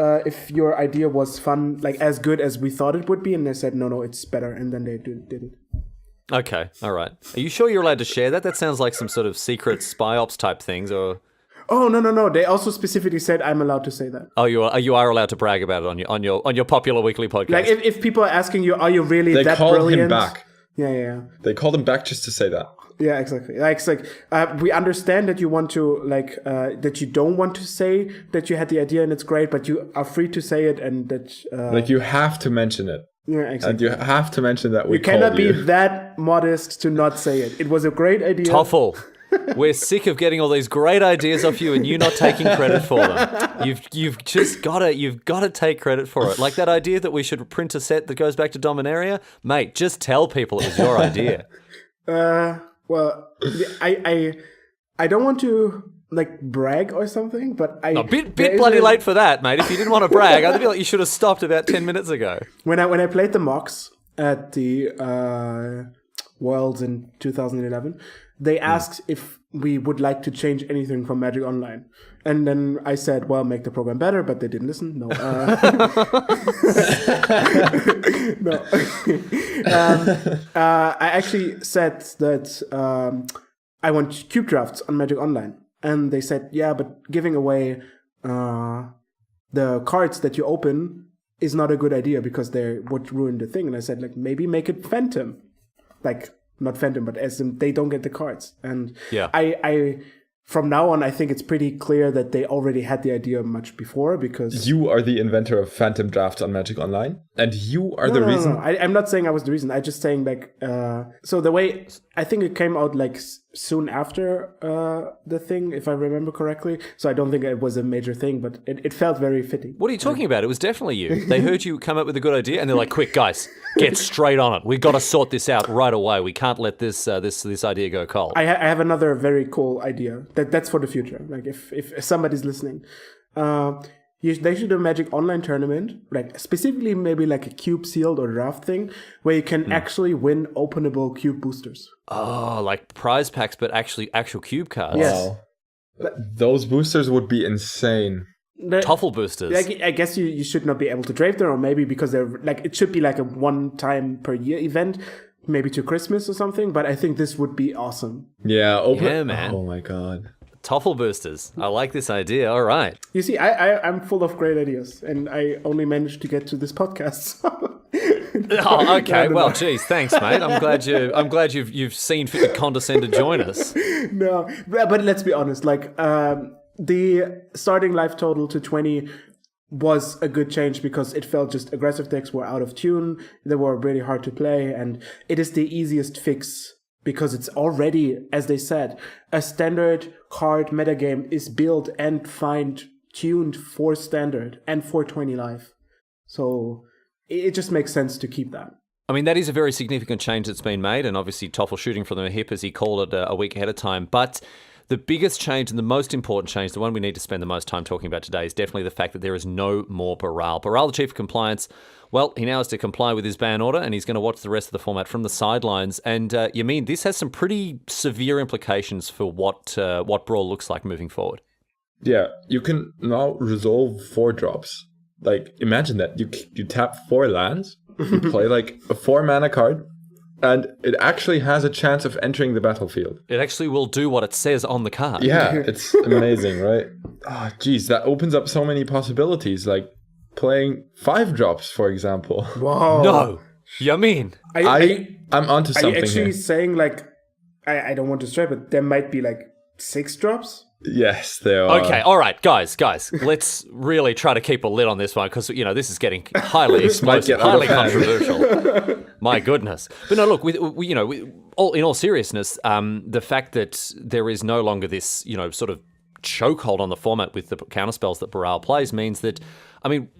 your idea was fun, like as good as we thought it would be, and they said no, it's better, and then they did it. Okay, all right. Are you sure you're allowed to share that? That sounds like some sort of secret spy ops type things, or. Oh no! They also specifically said I'm allowed to say that. Oh, you are allowed to brag about it on your popular weekly podcast. Like if people are asking you, are you really that brilliant? They called him back. Yeah. They called him back just to say that. Yeah, exactly. Like it's like we understand that you want to that you don't want to say that you had the idea and it's great, but you are free to say it and that you have to mention it. Yeah, exactly. And you have to mention that we called you. You cannot be you. that modest to not say it. It was a great idea. Toffel. We're sick of getting all these great ideas off you and you not taking credit for them. You've just gotta take credit for it. Like that idea that we should print a set that goes back to Dominaria, mate. Just tell people it was your idea. Well, I don't want to like brag or something, but a bit bloody late for that, mate. If you didn't want to brag, I feel like you should have stopped about 10 minutes ago. When I played the mocks at the Worlds in 2011. They asked if we would like to change anything from Magic Online. And then I said, well, make the program better, but they didn't listen. No. No. I actually said that I want cube drafts on Magic Online. And they said, yeah, but giving away the cards that you open is not a good idea because they would ruin the thing. And I said, like, maybe make it Phantom. Like, not Phantom, but as in they don't get the cards. And yeah. I from now on, I think it's pretty clear that they already had the idea much before because... You are the inventor of Phantom Drafts on Magic Online, and you are the reason... No. I'm not saying I was the reason. I'm just saying, like... so the way... I think it came out, like, soon after the thing, if I remember correctly. So I don't think it was a major thing, but it felt very fitting. What are you talking about? It was definitely you. They heard you come up with a good idea, and they're like, quick, guys, get straight on it. We've got to sort this out right away. We can't let this idea go cold. I have another very cool idea. That's for the future. Like, if somebody's listening. They should do a Magic Online tournament, like specifically maybe like a cube sealed or draft thing, where you can actually win openable cube boosters. Oh, like prize packs, but actual cube cards. Yes. Wow. Those boosters would be insane. Toffel boosters. Like, I guess you should not be able to drape them, or maybe because they're like it should be like a one time per year event, maybe to Christmas or something. But I think this would be awesome. Yeah, Yeah, man. Oh my god. Toffel boosters. I like this idea. All right. You see, I'm full of great ideas, and I only managed to get to this podcast. Oh, okay. Well, geez, thanks, mate. I'm glad you've seen fit to condescend to join us. No, but let's be honest. Like, the starting life total to 20 was a good change because it felt just aggressive decks were out of tune. They were really hard to play, and it is the easiest fix because it's already, as they said, a standard card metagame is built and fine-tuned for standard and for 20 life. So it just makes sense to keep that. I mean, that is a very significant change that's been made, and obviously Toffel shooting from the hip, as he called it, a week ahead of time. But the biggest change and the most important change, the one we need to spend the most time talking about today, is definitely the fact that there is no more Brawl. Brawl, the chief of compliance, well, he now has to comply with his ban order, and he's going to watch the rest of the format from the sidelines. And Jamin, this has some pretty severe implications for what Brawl looks like moving forward. Yeah, you can now resolve 4 drops. Like, imagine that. You tap 4 lands, you play like a 4-mana card, and it actually has a chance of entering the battlefield. It actually will do what it says on the card. Yeah, it's amazing, right? Oh, geez, that opens up so many possibilities, like playing 5 drops, for example. Wow. No, Jamin. I'm onto Are something you actually here. saying, like, I don't want to stray, but there might be like 6 drops? Yes, there are. Okay, all right, guys, let's really try to keep a lid on this one because, this is getting highly explosive, get out highly of hand. controversial. My goodness. But no, look, in all seriousness, the fact that there is no longer this, sort of chokehold on the format with the counterspells that Brawl plays means that,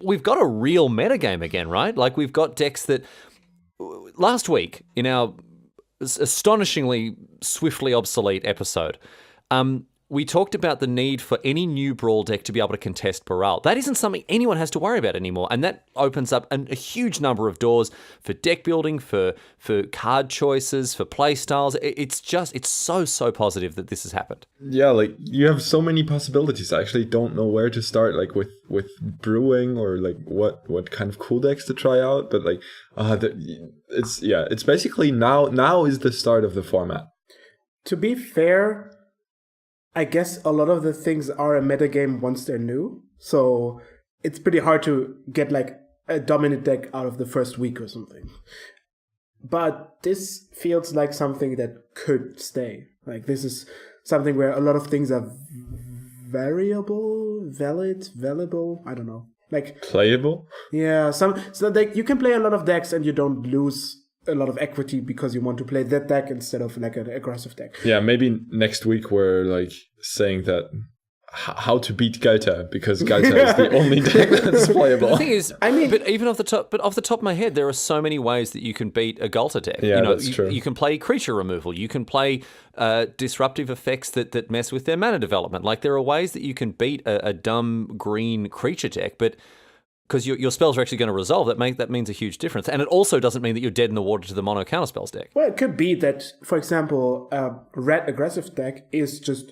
we've got a real metagame again, right? Like, we've got decks that last week in our astonishingly swiftly obsolete episode, we talked about the need for any new Brawl deck to be able to contest Brawl. That isn't something anyone has to worry about anymore, and that opens up a huge number of doors for deck building, for card choices, for play styles. It's so positive that this has happened. Yeah, like, you have so many possibilities. I actually don't know where to start, like, with brewing or, like, what kind of cool decks to try out, but, like, it's basically now is the start of the format. To be fair, I guess a lot of the things are a metagame once they're new. So it's pretty hard to get like a dominant deck out of the first week or something. But this feels like something that could stay. Like, this is something where a lot of things are valuable. I don't know. Like, Playable? yeah, so like you can play a lot of decks and you don't lose a lot of equity because you want to play that deck instead of like an aggressive deck. Yeah, maybe next week we're like saying that how to beat Gaita, because Gaita is the only deck that's playable. The thing is, but even off the top of my head, there are so many ways that you can beat a Galta deck. Yeah, that's true. You can play creature removal. You can play disruptive effects that mess with their mana development. Like, there are ways that you can beat a dumb green creature deck, but because your spells are actually going to resolve, that means a huge difference. And it also doesn't mean that you're dead in the water to the mono counterspells deck. Well, it could be that, for example, a red aggressive deck is just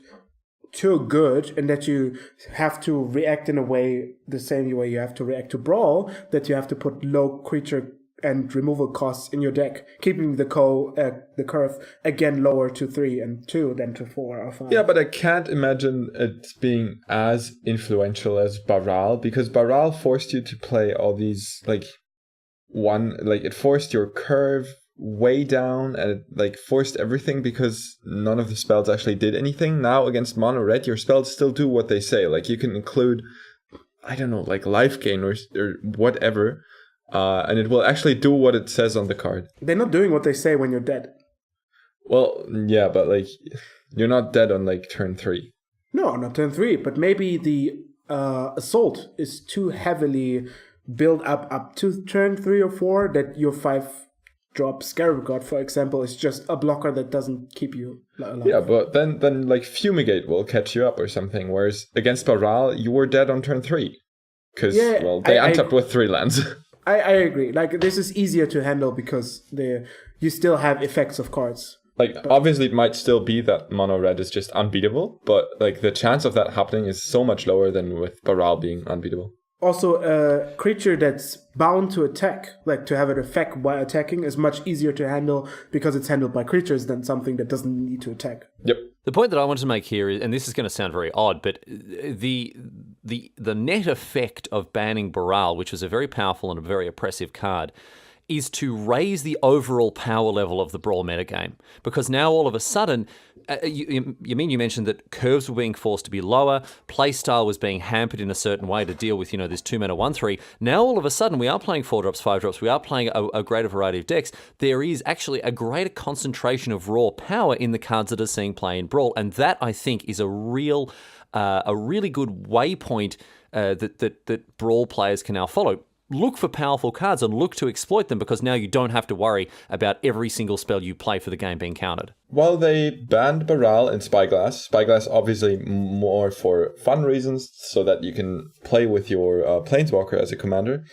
too good, and that you have to react in a way the same way you have to react to Brawl, that you have to put low creature and removal costs in your deck, keeping the curve again lower to 3 and 2 than to 4 or 5. Yeah, but I can't imagine it being as influential as Brawl, because Brawl forced you to play all these it forced your curve way down, and it like forced everything because none of the spells actually did anything. Now against mono red, your spells still do what they say. Like, you can include, I don't know, like life gain or whatever. And it will actually do what it says on the card. They're not doing what they say when you're dead. Well, yeah, but like, you're not dead on like turn 3. No, not turn 3, but maybe the assault is too heavily built up to turn 3 or 4 that your 5-drop Scarab God, for example, is just a blocker that doesn't keep you alive. Yeah, but then like Fumigate will catch you up or something, whereas against Brawl, you were dead on turn 3. Because, they untapped with 3 lands. I agree. Like, this is easier to handle because you still have effects of cards. Like, obviously it might still be that mono red is just unbeatable, but like the chance of that happening is so much lower than with Brawl being unbeatable. Also, a creature that's bound to attack, like to have an effect while attacking, is much easier to handle because it's handled by creatures than something that doesn't need to attack. Yep. The point that I want to make here is, and this is going to sound very odd, but the net effect of banning Brawl, which was a very powerful and a very oppressive card, is to raise the overall power level of the Brawl metagame. Because now all of a sudden, you mentioned that curves were being forced to be lower, playstyle was being hampered in a certain way to deal with, this 2-mana 1/3. Now all of a sudden we are playing 4-drops, 5-drops, we are playing a greater variety of decks. There is actually a greater concentration of raw power in the cards that are seeing play in Brawl, and that I think is a really good waypoint that Brawl players can now follow. Look for powerful cards and look to exploit them, because now you don't have to worry about every single spell you play for the game being countered. While they banned Brawl and Spyglass obviously more for fun reasons, so that you can play with your Planeswalker as a commander,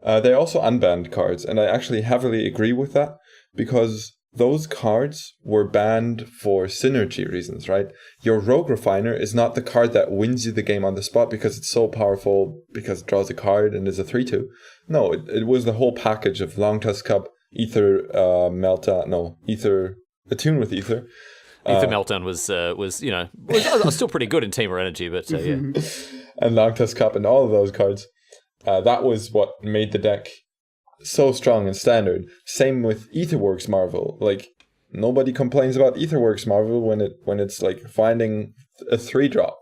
they also unbanned cards, and I actually heavily agree with that, because those cards were banned for synergy reasons, right? Your Rogue Refiner is not the card that wins you the game on the spot because it's so powerful, because it draws a card and is a 3/2. No, it was the whole package of Long Tusk Cup, Ether, Attune with Ether. Ether Meltdown was still pretty good in Teamer Energy, but yeah. And Long Tusk Cup and all of those cards. That was what made the deck so strong in Standard. Same with Aetherworks Marvel. Like, nobody complains about Aetherworks Marvel when it's like finding a 3-drop,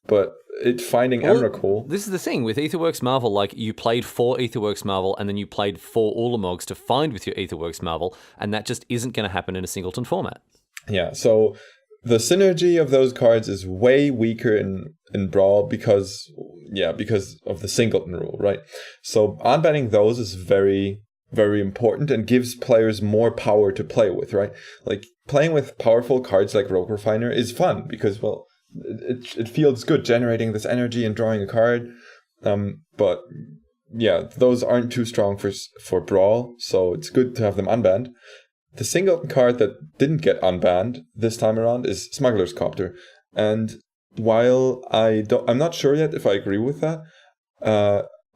but finding Emrakul. This is the thing with Aetherworks Marvel. Like, you played 4 Aetherworks Marvel and then you played 4 Ulamogs to find with your Aetherworks Marvel, and that just isn't going to happen in a singleton format. Yeah, so the synergy of those cards is way weaker in Brawl because of the singleton rule, right? So unbanning those is very, very important and gives players more power to play with, right? Like, playing with powerful cards like Rogue Refiner is fun because, well, it feels good generating this energy and drawing a card. But yeah, those aren't too strong for Brawl, so it's good to have them unbanned. The singleton card that didn't get unbanned this time around is Smuggler's Copter. And while I'm not sure yet if I agree with that,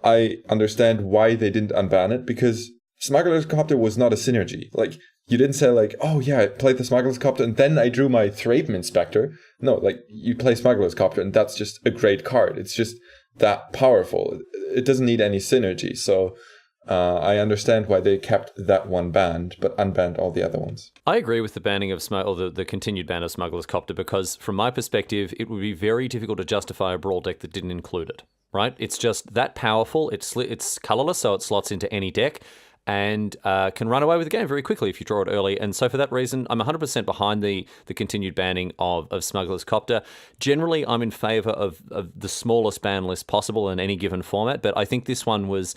I understand why they didn't unban it, because Smuggler's Copter was not a synergy. Like, you didn't say like, oh yeah, I played the Smuggler's Copter and then I drew my Thraben Inspector. No, like, you play Smuggler's Copter and that's just a great card. It's just that powerful. It doesn't need any synergy. So I understand why they kept that one banned, but unbanned all the other ones. I agree with the banning of the continued ban of Smuggler's Copter, because from my perspective, it would be very difficult to justify a Brawl deck that didn't include it, right? It's just that powerful. It's colorless, so it slots into any deck, and can run away with the game very quickly if you draw it early. And so for that reason, I'm 100% behind the continued banning of Smuggler's Copter. Generally, I'm in favor of the smallest ban list possible in any given format, but I think this one was...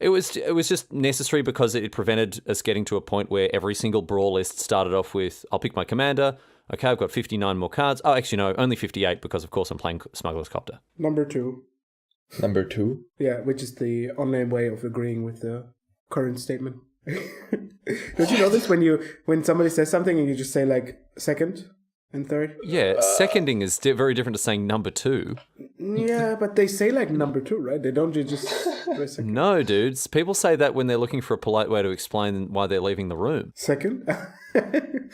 It was just necessary because it prevented us getting to a point where every single Brawl list started off with, I'll pick my commander. Okay, I've got 59 more cards. Oh, actually, no, only 58 because, of course, I'm playing Smuggler's Copter. Number 2. Number 2? Yeah, which is the online way of agreeing with the current statement. Don't you know this when somebody says something and you just say, like, second and third? Yeah, seconding is very different to saying number 2. Yeah, but they say like number 2, right? They don't just... No, dudes. People say that when they're looking for a polite way to explain why they're leaving the room. Second?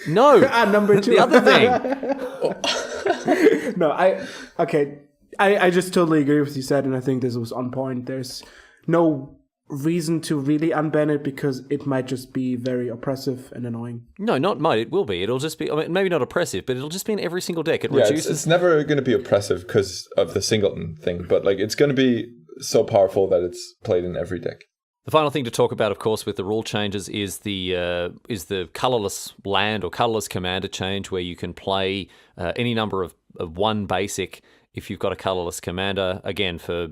No. Number 2. The other thing. No, I just totally agree with what you said, and I think this was on point. There's no reason to really unban it because it might just be very oppressive and annoying. No, not might. It will be. It'll just be, I mean, maybe not oppressive, but it'll just be in every single deck. It reduces... It's never going to be oppressive because of the singleton thing, but like, it's going to be so powerful that it's played in every deck. The final thing to talk about, of course, with the rule changes is the colorless land or colorless commander change, where you can play any number of one basic if you've got a colorless commander. Again, for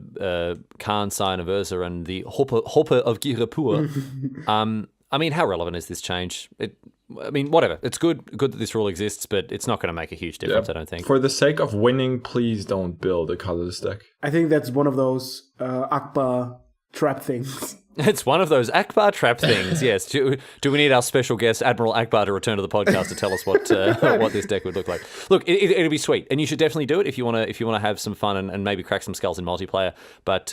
Khan, Scion of Urza, and the Hopper of Girapur. I mean, how relevant is this change? Whatever. It's good that this rule exists, but it's not going to make a huge difference, I don't think. For the sake of winning, please don't build a colorless deck. I think that's one of those Akbar trap things. It's one of those Akbar trap things, yes. Do we need our special guest, Admiral Akbar, to return to the podcast to tell us what this deck would look like? Look, it'll be sweet, and you should definitely do it if you want to have some fun and maybe crack some skulls in multiplayer, but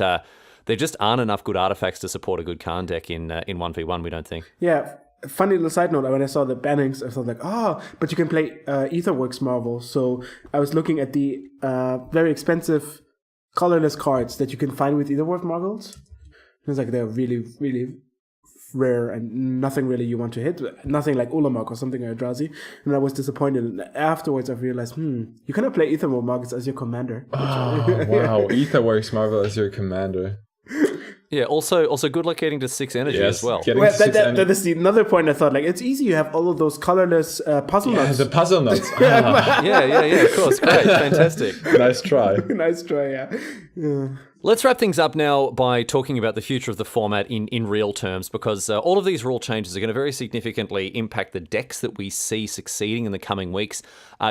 there just aren't enough good artifacts to support a good Khan deck in 1v1, we don't think. Yeah, funny little side note, when I saw the bannings, I thought like, but you can play Etherworks Marvel. So I was looking at the very expensive colorless cards that you can find with Etherworks Marvels. It's like they're really, really rare and nothing really you want to hit. Nothing like Ulamog or something like Eldrazi. And I was disappointed. And afterwards, I realized, you cannot play Etherworks Marvels as your commander. Oh, wow. Etherworks Marvel as your commander. Yeah, also good luck getting to 6 energy as well. Well, that is another point I thought. Like, it's easy. You have all of those colorless puzzle nuts. The puzzle nuts. Yeah, of course. Great, fantastic. Nice try. Nice try, yeah. Let's wrap things up now by talking about the future of the format in real terms, because all of these rule changes are going to very significantly impact the decks that we see succeeding in the coming weeks.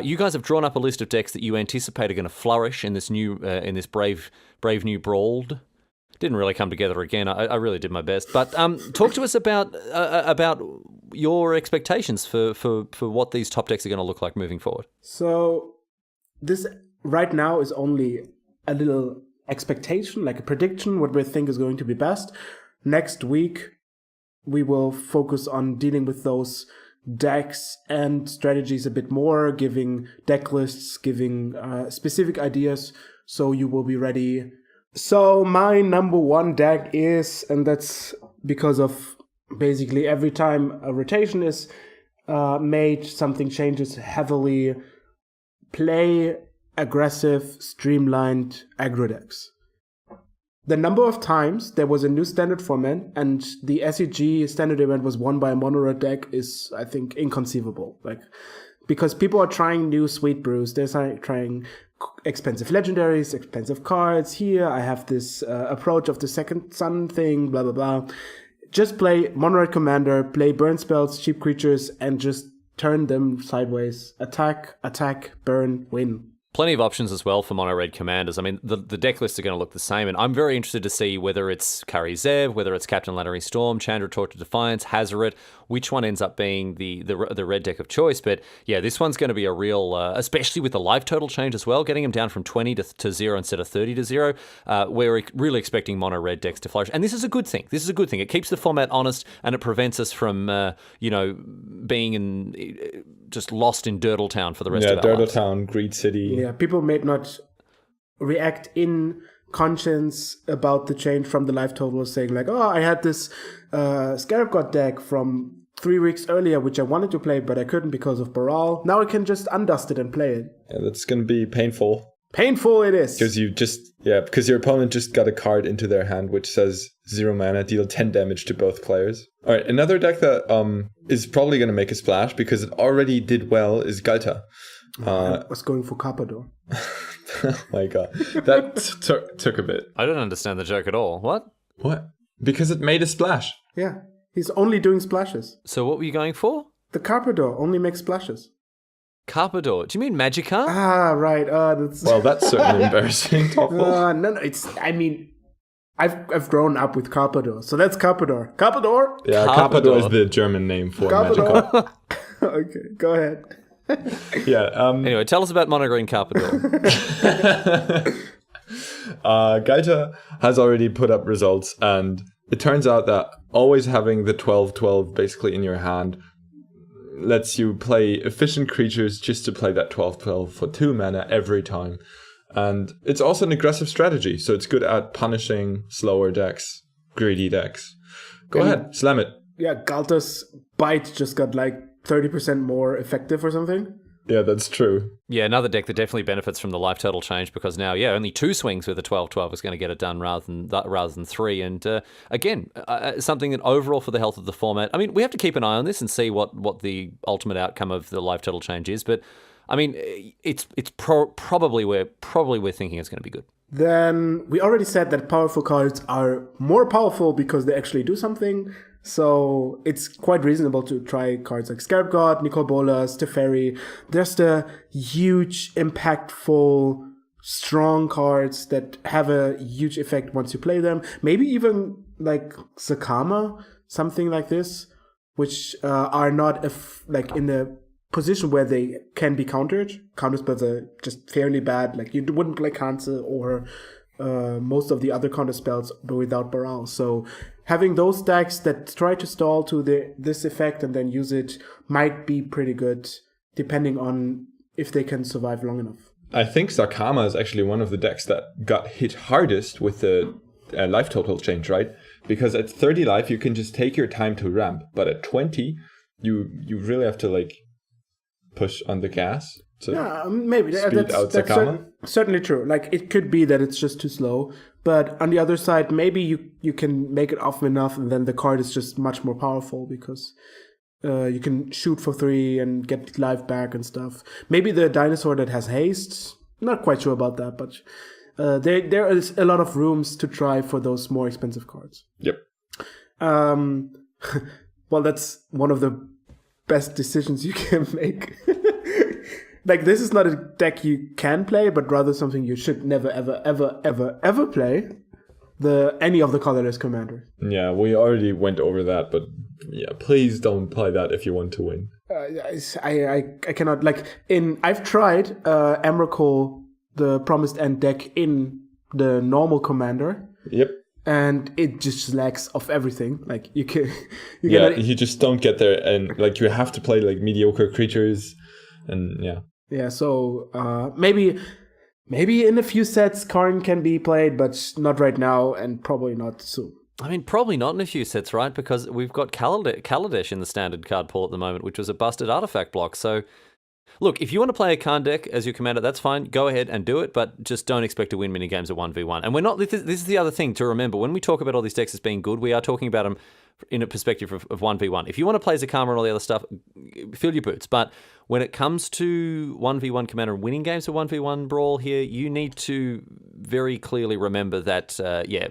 You guys have drawn up a list of decks that you anticipate are going to flourish in this new, brave new Brawl. Didn't really come together again. I really did my best. But talk to us about your expectations for what these top decks are going to look like moving forward. So this right now is only a little expectation, like a prediction, what we think is going to be best. Next week, we will focus on dealing with those decks and strategies a bit more, giving deck lists, giving specific ideas, so you will be ready. So my number one deck is, and that's because of basically every time a rotation is made, something changes heavily, play aggressive, streamlined aggro decks. The number of times there was a new standard format and the SEG standard event was won by a mono red deck is, I think, inconceivable. Like, because people are trying new sweet brews, they're trying expensive legendaries, expensive cards. Here I have this approach of the second sun thing, blah blah blah. Just play mono red commander, play burn spells, cheap creatures, and just turn them sideways. Attack, burn, win. Plenty of options as well for mono red commanders. I mean, the deck lists are going to look the same, and I'm very interested to see whether it's Kari Zev, whether it's Captain Lannery Storm, Chandra Torch of Defiance, Hazoret, which one ends up being the red deck of choice. But yeah, this one's going to be a real, especially with the life total change as well, getting them down from 20 to 0 instead of 30 to 0. We're really expecting mono red decks to flourish, and this is a good thing. It keeps the format honest, and it prevents us from, being just lost in Dirtletown for the rest of our lives. Yeah, Dirtletown, Greed City. Yeah, people may not react in conscience about the change from the life total, saying like, I had this Scarab God deck from 3 weeks earlier, which I wanted to play, but I couldn't because of Brawl. Now I can just undust it and play it. Yeah, that's going to be painful. Painful it is. Because your opponent just got a card into their hand which says 0 mana, deal 10 damage to both players. All right, another deck that is probably going to make a splash because it already did well is Galta. I was going for Carpador. Oh my god. That took a bit. I don't understand the joke at all. What? Because it made a splash. Yeah, he's only doing splashes. So what were you going for? The Carpador only makes splashes. Carpador. Do you mean Magikarp? Ah, right. Well, that's certainly embarrassing. No. I've grown up with Carpador, so that's Carpador. Carpador. Yeah, Carpador is the German name for Magikarp. Okay, go ahead. Yeah. Anyway, tell us about Monogreen Carpador. Gaita has already put up results, and it turns out that always having the 12/12 basically in your hand lets you play efficient creatures just to play that 12/12 for 2 mana every time. And it's also an aggressive strategy, so it's good at punishing slower decks, greedy decks. Go ahead, slam it. Yeah, Galta's bite just got like 30% more effective or something. Yeah, that's true. Yeah, another deck that definitely benefits from the life total change because now, only 2 swings with a 12/12 is going to get it done rather than 3. And again, something that overall for the health of the format, I mean, we have to keep an eye on this and see what the ultimate outcome of the life total change is. But I mean, it's probably we're thinking it's going to be good. Then we already said that powerful cards are more powerful because they actually do something. So it's quite reasonable to try cards like Scarab God, Nicol Bolas, Teferi. There's the huge, impactful, strong cards that have a huge effect once you play them. Maybe even like Sakama, something like this, which are not in a position where they can be countered. Counter spells are just fairly bad. Like you wouldn't play Cancel or most of the other counter spells, but without Brawl. So having those decks that try to stall to this effect and then use it might be pretty good, depending on if they can survive long enough. I think Sakama is actually one of the decks that got hit hardest with the life total change, right? Because at 30 life, you can just take your time to ramp. But at 20, you really have to like push on the gas. Yeah, maybe speed out Sakama. Certainly true. Like it could be that it's just too slow, but on the other side, maybe you can make it often enough, and then the card is just much more powerful because you can shoot for 3 and get life back and stuff. Maybe the dinosaur that has haste. Not quite sure about that, but there is a lot of rooms to try for those more expensive cards. Yep. Well, that's one of the best decisions you can make. Like, this is not a deck you can play, but rather something you should never, ever, ever, ever, ever play. Any of the colorless commanders. Yeah, we already went over that, but yeah, please don't play that if you want to win. I cannot, like, I've tried Emrakul, the Promised End deck, in the normal commander. Yep. And it just lacks of everything. Like, you just don't get there, and like you have to play like mediocre creatures, and yeah. Yeah, so maybe in a few sets Karn can be played, but not right now, and probably not soon. I mean, probably not in a few sets, right? Because we've got Kaladesh in the standard card pool at the moment, which was a busted artifact block. So, look, if you want to play a Karn deck as your commander, that's fine. Go ahead and do it, but just don't expect to win many games at 1v1. And we're not. This is the other thing to remember. When we talk about all these decks as being good, we are talking about them in a perspective of 1v1. If you want to play Zakama and all the other stuff, fill your boots. But when it comes to 1v1 commander and winning games for 1v1 Brawl here, you need to very clearly remember that,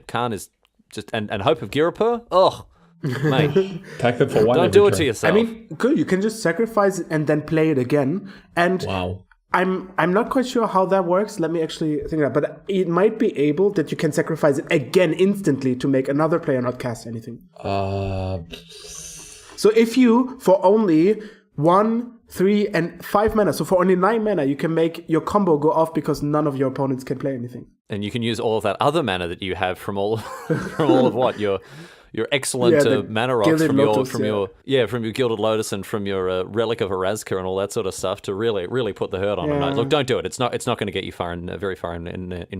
Karn is just... And Hope of Girapur? Oh, mate. Pack them for one. Don't do it to yourself. I mean, good. You can just sacrifice it and then play it again. And wow. I'm not quite sure how that works. Let me actually think of that. But it might be able that you can sacrifice it again instantly to make another player not cast anything. So if you, for only 1, 3, and 5 mana, so for only 9 mana, you can make your combo go off because none of your opponents can play anything. And you can use all of that other mana that you have from all of what your excellent mana rocks from your Gilded Lotus and from your Relic of Erazka and all that sort of stuff to really put the hurt on them. No, look, don't do it. It's not going to get you very far in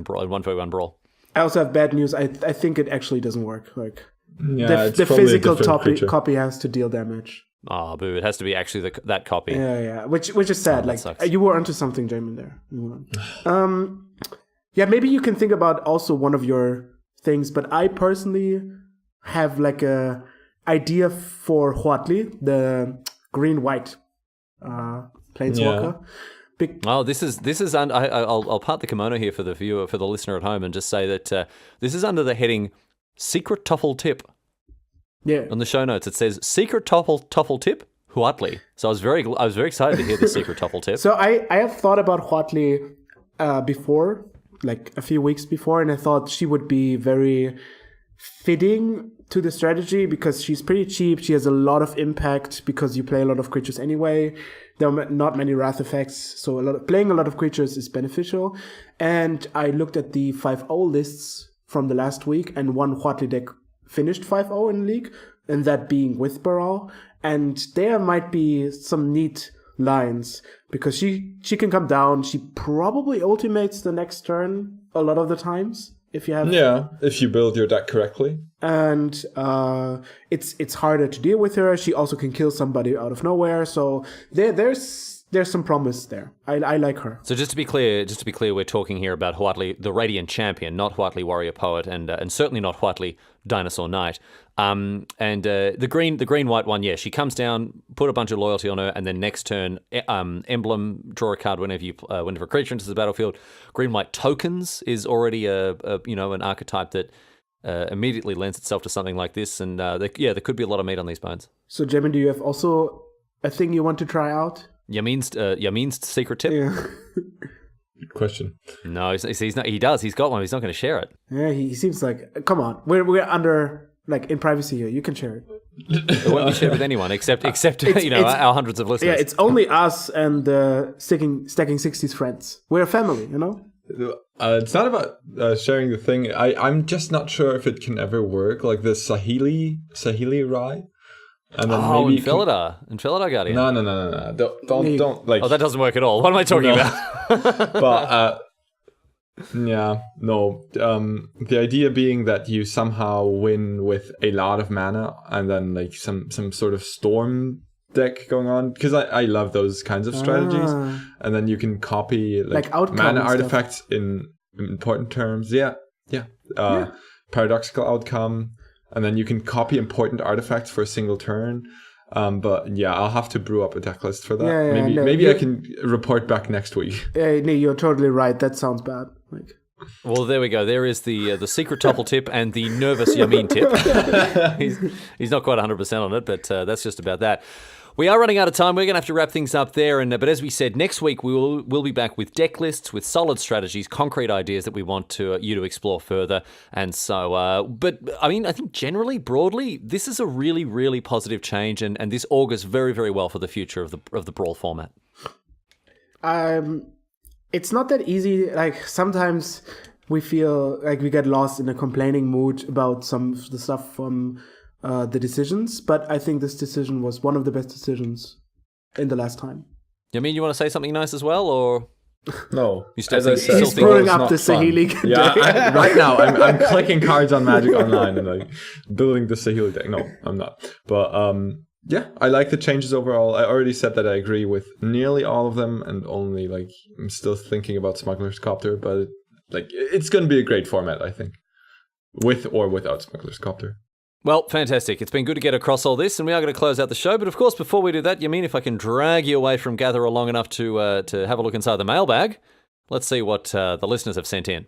Brawl, in 1v1 Brawl. I also have bad news. I think it actually doesn't work. Like it's the physical copy has to deal damage. Oh, boo! It has to be actually that copy. Yeah. Which is sad. Like sucks. You were onto something, Jamin. There. Yeah, maybe you can think about also one of your things, but I personally have like a idea for Huatli, the green-white planeswalker. Yeah. This is I'll part the kimono here for the viewer, for the listener at home, and just say that this is under the heading Secret Toffel Tip. Yeah. On the show notes, it says Secret Toffel Tip Huatli. So I was very excited to hear the Secret Toffel Tip. So I have thought about Huatli before, like a few weeks before, and I thought she would be very fitting to the strategy because she's pretty cheap. She has a lot of impact because you play a lot of creatures anyway. There are not many wrath effects, so playing a lot of creatures is beneficial. And I looked at the 5-0 lists from the last week, and one Huatli deck finished 5-0 in League, and that being with Brawl. And there might be some neat lines because she can come down. She probably ultimates the next turn a lot of the times. If you build your deck correctly. And it's harder to deal with her. She also can kill somebody out of nowhere. So there's some promise there. I like her. So just to be clear, we're talking here about Huatli, the Radiant Champion, not Huatli Warrior Poet, and certainly not Huatli Dinosaur Knight. And the green-white one, yeah, she comes down, put a bunch of loyalty on her, and then next turn, emblem, draw a card whenever a creature enters the battlefield. Green-white tokens is already an archetype that immediately lends itself to something like this, and there could be a lot of meat on these bones. So, Jamin, do you have also a thing you want to try out? Yamin's secret tip? Yeah. Good question. No, he's not. He does. He's got one. He's not going to share it. Yeah, he seems like. Come on, we're under in privacy here. You can share it. It won't be shared with anyone except our hundreds of listeners. Yeah, it's only us and the Stacking Sixties friends. We're a family, It's not about sharing the thing. I'm just not sure if it can ever work. Like the Sahili Rai. And then maybe Infelidar Guardian. No. Don't like. Oh, that doesn't work at all. What am I talking about? But yeah, no. The idea being that you somehow win with a lot of mana and then like some sort of storm deck going on, because I love those kinds of strategies. And then you can copy like mana artifacts in important terms. Yeah. Paradoxical outcome. And then you can copy important artifacts for a single turn. But yeah, I'll have to brew up a deck list for that. Maybe I can report back next week. Yeah, no, you're totally right. That sounds bad. Like, well, there we go. There is the secret Toffel tip and the nervous Jamin tip. He's not quite 100% on it, but that's just about that. We are running out of time. We're going to have to wrap things up there. But as we said, next week we'll be back with deck lists, with solid strategies, concrete ideas that we want you to explore further. And so, but I mean, I think generally, broadly, this is a really, really positive change, and this augurs very, very well for the future of the Brawl format. It's not that easy. Like sometimes we feel like we get lost in a complaining mood about some of the stuff from the decisions, but I think this decision was one of the best decisions in the last time. You mean you want to say something nice as well, or no? You still As I said, he's throwing up the Sahili. Yeah, right now I'm clicking cards on Magic Online and like building the Sahili deck. No, I'm not. But yeah, I like the changes overall. I already said that I agree with nearly all of them, and only like I'm still thinking about Smuggler's Copter, but it's going to be a great format, I think, with or without Smuggler's Copter. Well, fantastic. It's been good to get across all this, and we are going to close out the show. But of course, before we do that, Yamin, if I can drag you away from Gatherer long enough to have a look inside the mailbag, let's see what the listeners have sent in.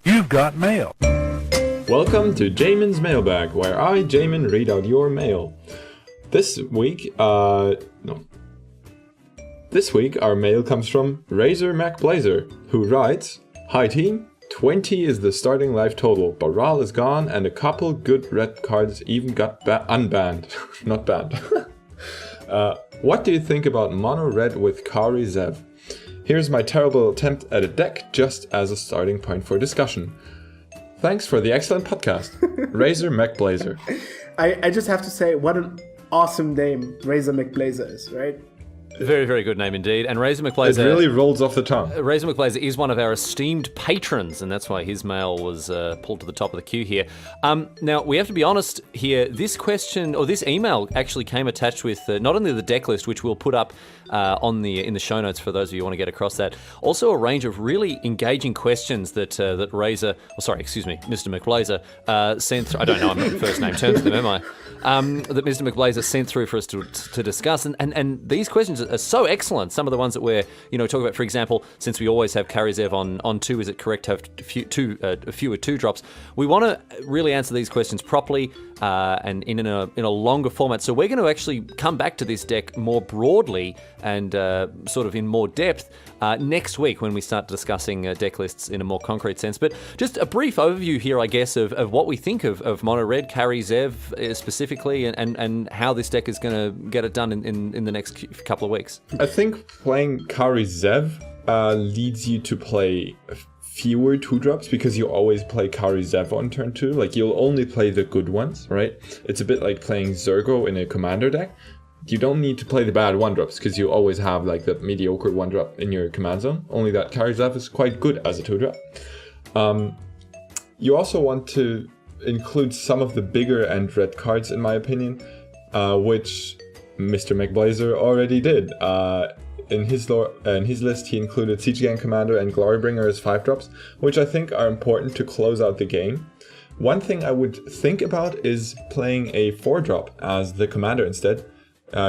You've got mail. Welcome to Jamin's Mailbag, where I, Jamin, read out your mail. This week, our mail comes from Razor MacBlazer, who writes, "Hi team, 20 is the starting life total, but Brawl is gone and a couple good red cards even got unbanned. Not banned. What do you think about mono red with Kari Zev? Here's my terrible attempt at a deck just as a starting point for discussion. Thanks for the excellent podcast. Razor MacBlazer." I just have to say, what an awesome name Razor MacBlazer is, right? Very, very good name indeed. And Razor MacBlazer... It really rolls off the tongue. Razor MacBlazer is one of our esteemed patrons, and that's why his mail was pulled to the top of the queue here. Now, we have to be honest here. This question, or this email, actually came attached with not only the deck list, which we'll put up in the show notes for those of you who want to get across that, also a range of really engaging questions that Mr. MacBlazer sent through. I don't know, I'm not first name terms with him, am I? That Mr. MacBlazer sent through for us to discuss. And these questions are so excellent. Some of the ones that we're talking about, for example, since we always have Karizev on 2, is it correct to have fewer 2-drops? We want to really answer these questions properly and in a longer format. So we're going to actually come back to this deck more broadly and sort of in more depth next week when we start discussing deck lists in a more concrete sense. But just a brief overview here, I guess, of what we think of Mono Red, Karizev specifically, and how this deck is going to get it done in the next couple of weeks. I think playing Karizev leads you to play fewer 2-drops because you always play Karizev on turn 2. Like, you'll only play the good ones, right? It's a bit like playing Zergo in a commander deck. You don't need to play the bad 1-drops because you always have like the mediocre 1-drop in your command zone. Only that Karizev is quite good as a 2-drop. You also want to include some of the bigger and red cards, in my opinion, which Mr. MacBlazer already did. In his list, he included Siege Gang Commander and Glorybringer as 5-drops, which I think are important to close out the game. One thing I would think about is playing a 4-drop as the commander instead,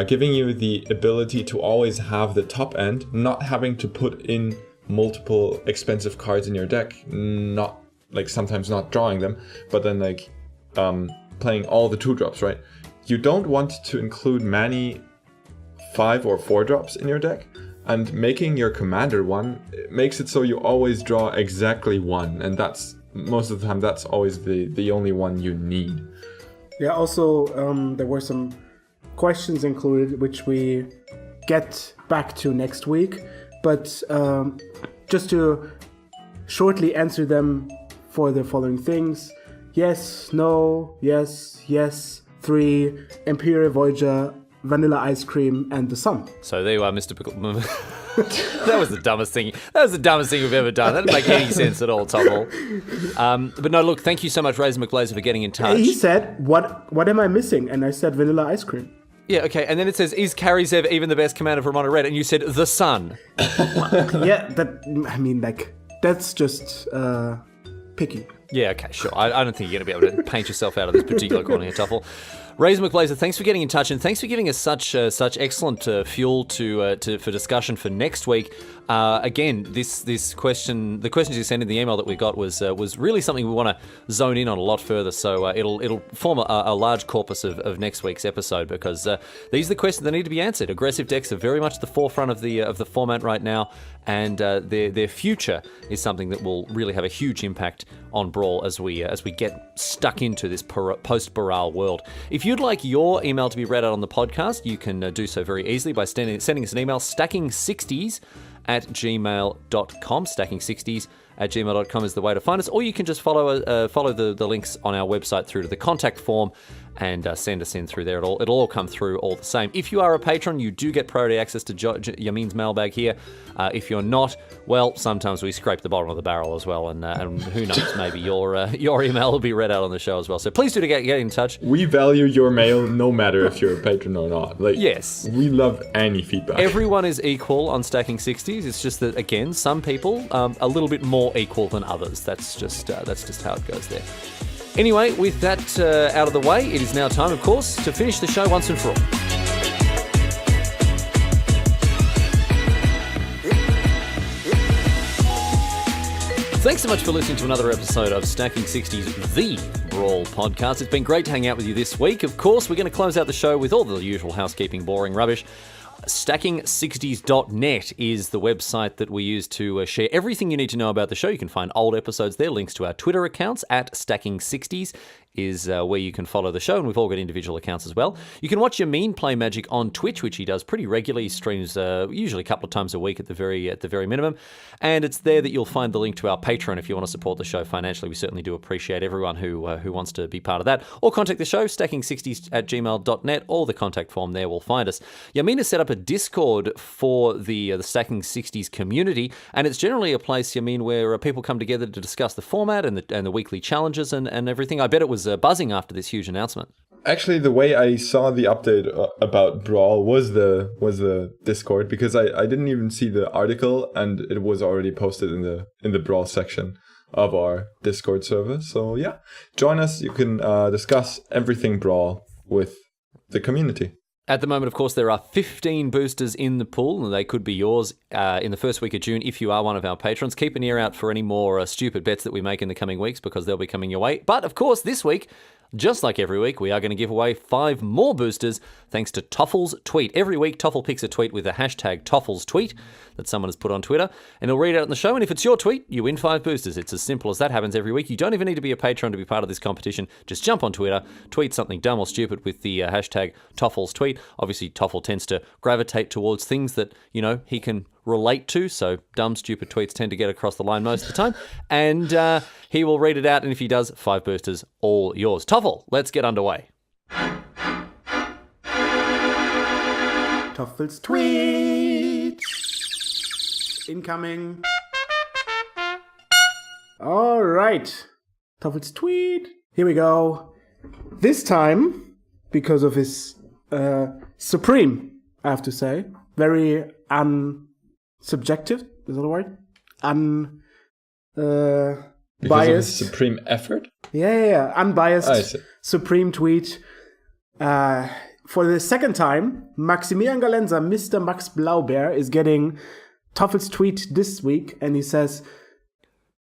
giving you the ability to always have the top end, not having to put in multiple expensive cards in your deck, not like sometimes not drawing them, but then like playing all the 2-drops, right? You don't want to include many 5 or 4-drops in your deck, and making your commander one makes it so you always draw exactly one, and that's most of the time that's always the only one you need. Yeah, also there were some questions included, which we get back to next week. But just to shortly answer them for the following things: yes, no, yes, yes, 3, Imperial Voyager, vanilla ice cream, and the sun. So there you are, Mr. Pickle. That was the dumbest thing. That was the dumbest thing we've ever done. That didn't make any sense at all, Toffel. But no, look, thank you so much, Razor McBlazer, for getting in touch. He said, what am I missing? And I said vanilla ice cream. Yeah, okay, and then it says, is Karizev even the best commander from Mono Red? And you said, the sun. Yeah, that's just picky. Yeah, okay, sure. I don't think you're going to be able to paint yourself out of this particular corner here, Toffel. Razor McBlazer, thanks for getting in touch, and thanks for giving us such excellent fuel for discussion for next week. Again, the questions you sent in the email that we got was really something we want to zone in on a lot further. So it'll form a large corpus of next week's episode, because these are the questions that need to be answered. Aggressive decks are very much at the forefront of the format right now, and their future is something that will really have a huge impact on Brawl as we get stuck into this post-Brawl world. If you'd like your email to be read out on the podcast, you can do so very easily by sending us an email, Stacking60s @gmail.com. Stacking60s@gmail.com is the way to find us, or you can just follow the links on our website through to the contact form and send us in through there. It'll all come through all the same. If you are a patron, you do get priority access to Jamin's mailbag here. If you're not, well, sometimes we scrape the bottom of the barrel as well, and who knows, maybe your email will be read out on the show as well. So please do get in touch. We value your mail no matter if you're a patron or not. Yes. We love any feedback. Everyone is equal on Stacking 60s. It's just that, again, some people a little bit more equal than others. That's just how it goes there. Anyway, with that out of the way, it is now time, of course, to finish the show once and for all. Thanks so much for listening to another episode of Stacking 60s, the Brawl podcast. It's been great to hang out with you this week. Of course, we're going to close out the show with all the usual housekeeping, boring rubbish. Stacking60s.net is the website that we use to share everything you need to know about the show. You can find old episodes there. Links to our Twitter accounts @Stacking60s is where you can follow the show, and we've all got individual accounts as well. You can watch Jamin play Magic on Twitch, which he does pretty regularly. He streams usually a couple of times a week at the very minimum, and it's there that you'll find the link to our Patreon if you want to support the show financially. We certainly do appreciate everyone who wants to be part of that, or contact the show, stacking60s@gmail.net, or the contact form there will find us. Jamin has set up a Discord for the Stacking 60s community, and it's generally a place, Jamin, where people come together to discuss the format and the weekly challenges and everything. I bet it was buzzing after this huge announcement. Actually, the way I saw the update about Brawl was the Discord, because I didn't even see the article, and it was already posted in the Brawl section of our Discord server. So yeah, join us. You can discuss everything Brawl with the community. At the moment, of course, there are 15 boosters in the pool, and they could be yours in the first week of June if you are one of our patrons. Keep an ear out for any more stupid bets that we make in the coming weeks, because they'll be coming your way. But, of course, this week, just like every week, we are going to give away 5 more boosters thanks to Toffel's tweet. Every week, Toffel picks a tweet with the hashtag Toffel's tweet that someone has put on Twitter, and he'll read it out in the show, and if it's your tweet, you win 5 boosters. It's as simple as that. Happens every week. You don't even need to be a patron to be part of this competition. Just jump on Twitter, tweet something dumb or stupid with the hashtag Toffel's tweet. Obviously, Toffel tends to gravitate towards things that, he can relate to, so dumb, stupid tweets tend to get across the line most of the time, and he will read it out, and if he does, 5 boosters, all yours. Toffel, let's get underway. Toffel's tweet incoming. All right, Toffel's tweet. Here we go. This time, because of his supreme, I have to say, very subjective, is that a word? Because biased. of his supreme effort? Yeah. Unbiased, I see. supreme tweet. For the second time, Maximilian Galenza, Mr. Max Blaubeer, is getting Toffel's tweet this week, and he says,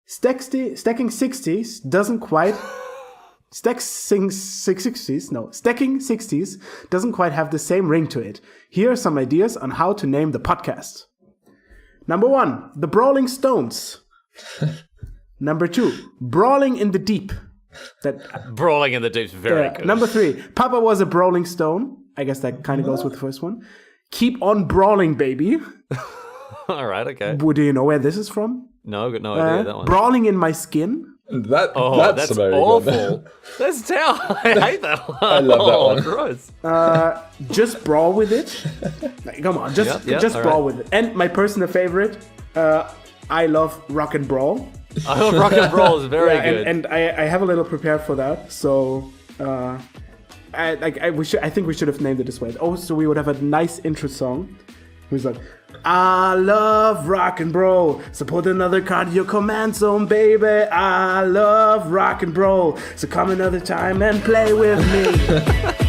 Stacking 60s doesn't quite... Stacking 60s doesn't quite have the same ring to it. Here are some ideas on how to name the podcast. Number 1, The Brawling Stones. Number 2, Brawling in the Deep. That Brawling in the Deep's very good. Number 3, Papa was a brawling stone. I guess that kind of goes with the first one. Keep on brawling, baby. All right, okay. Do you know where this is from? No, got no idea that one. Brawling in my skin. That's very awful. good. That's terrible. I hate that one. I love that one. Gross. Just brawl with it. Like, come on, just all brawl right. with it. And my personal favorite, I love Rock and Brawl. I hope Rock and Brawl is very good. And I have a little prepared for that. So I think we should have named it this way. Oh, so we would have a nice intro song. It was like, I love rock and roll. So put another card in your command zone, baby. I love rock and roll. So come another time and play with me.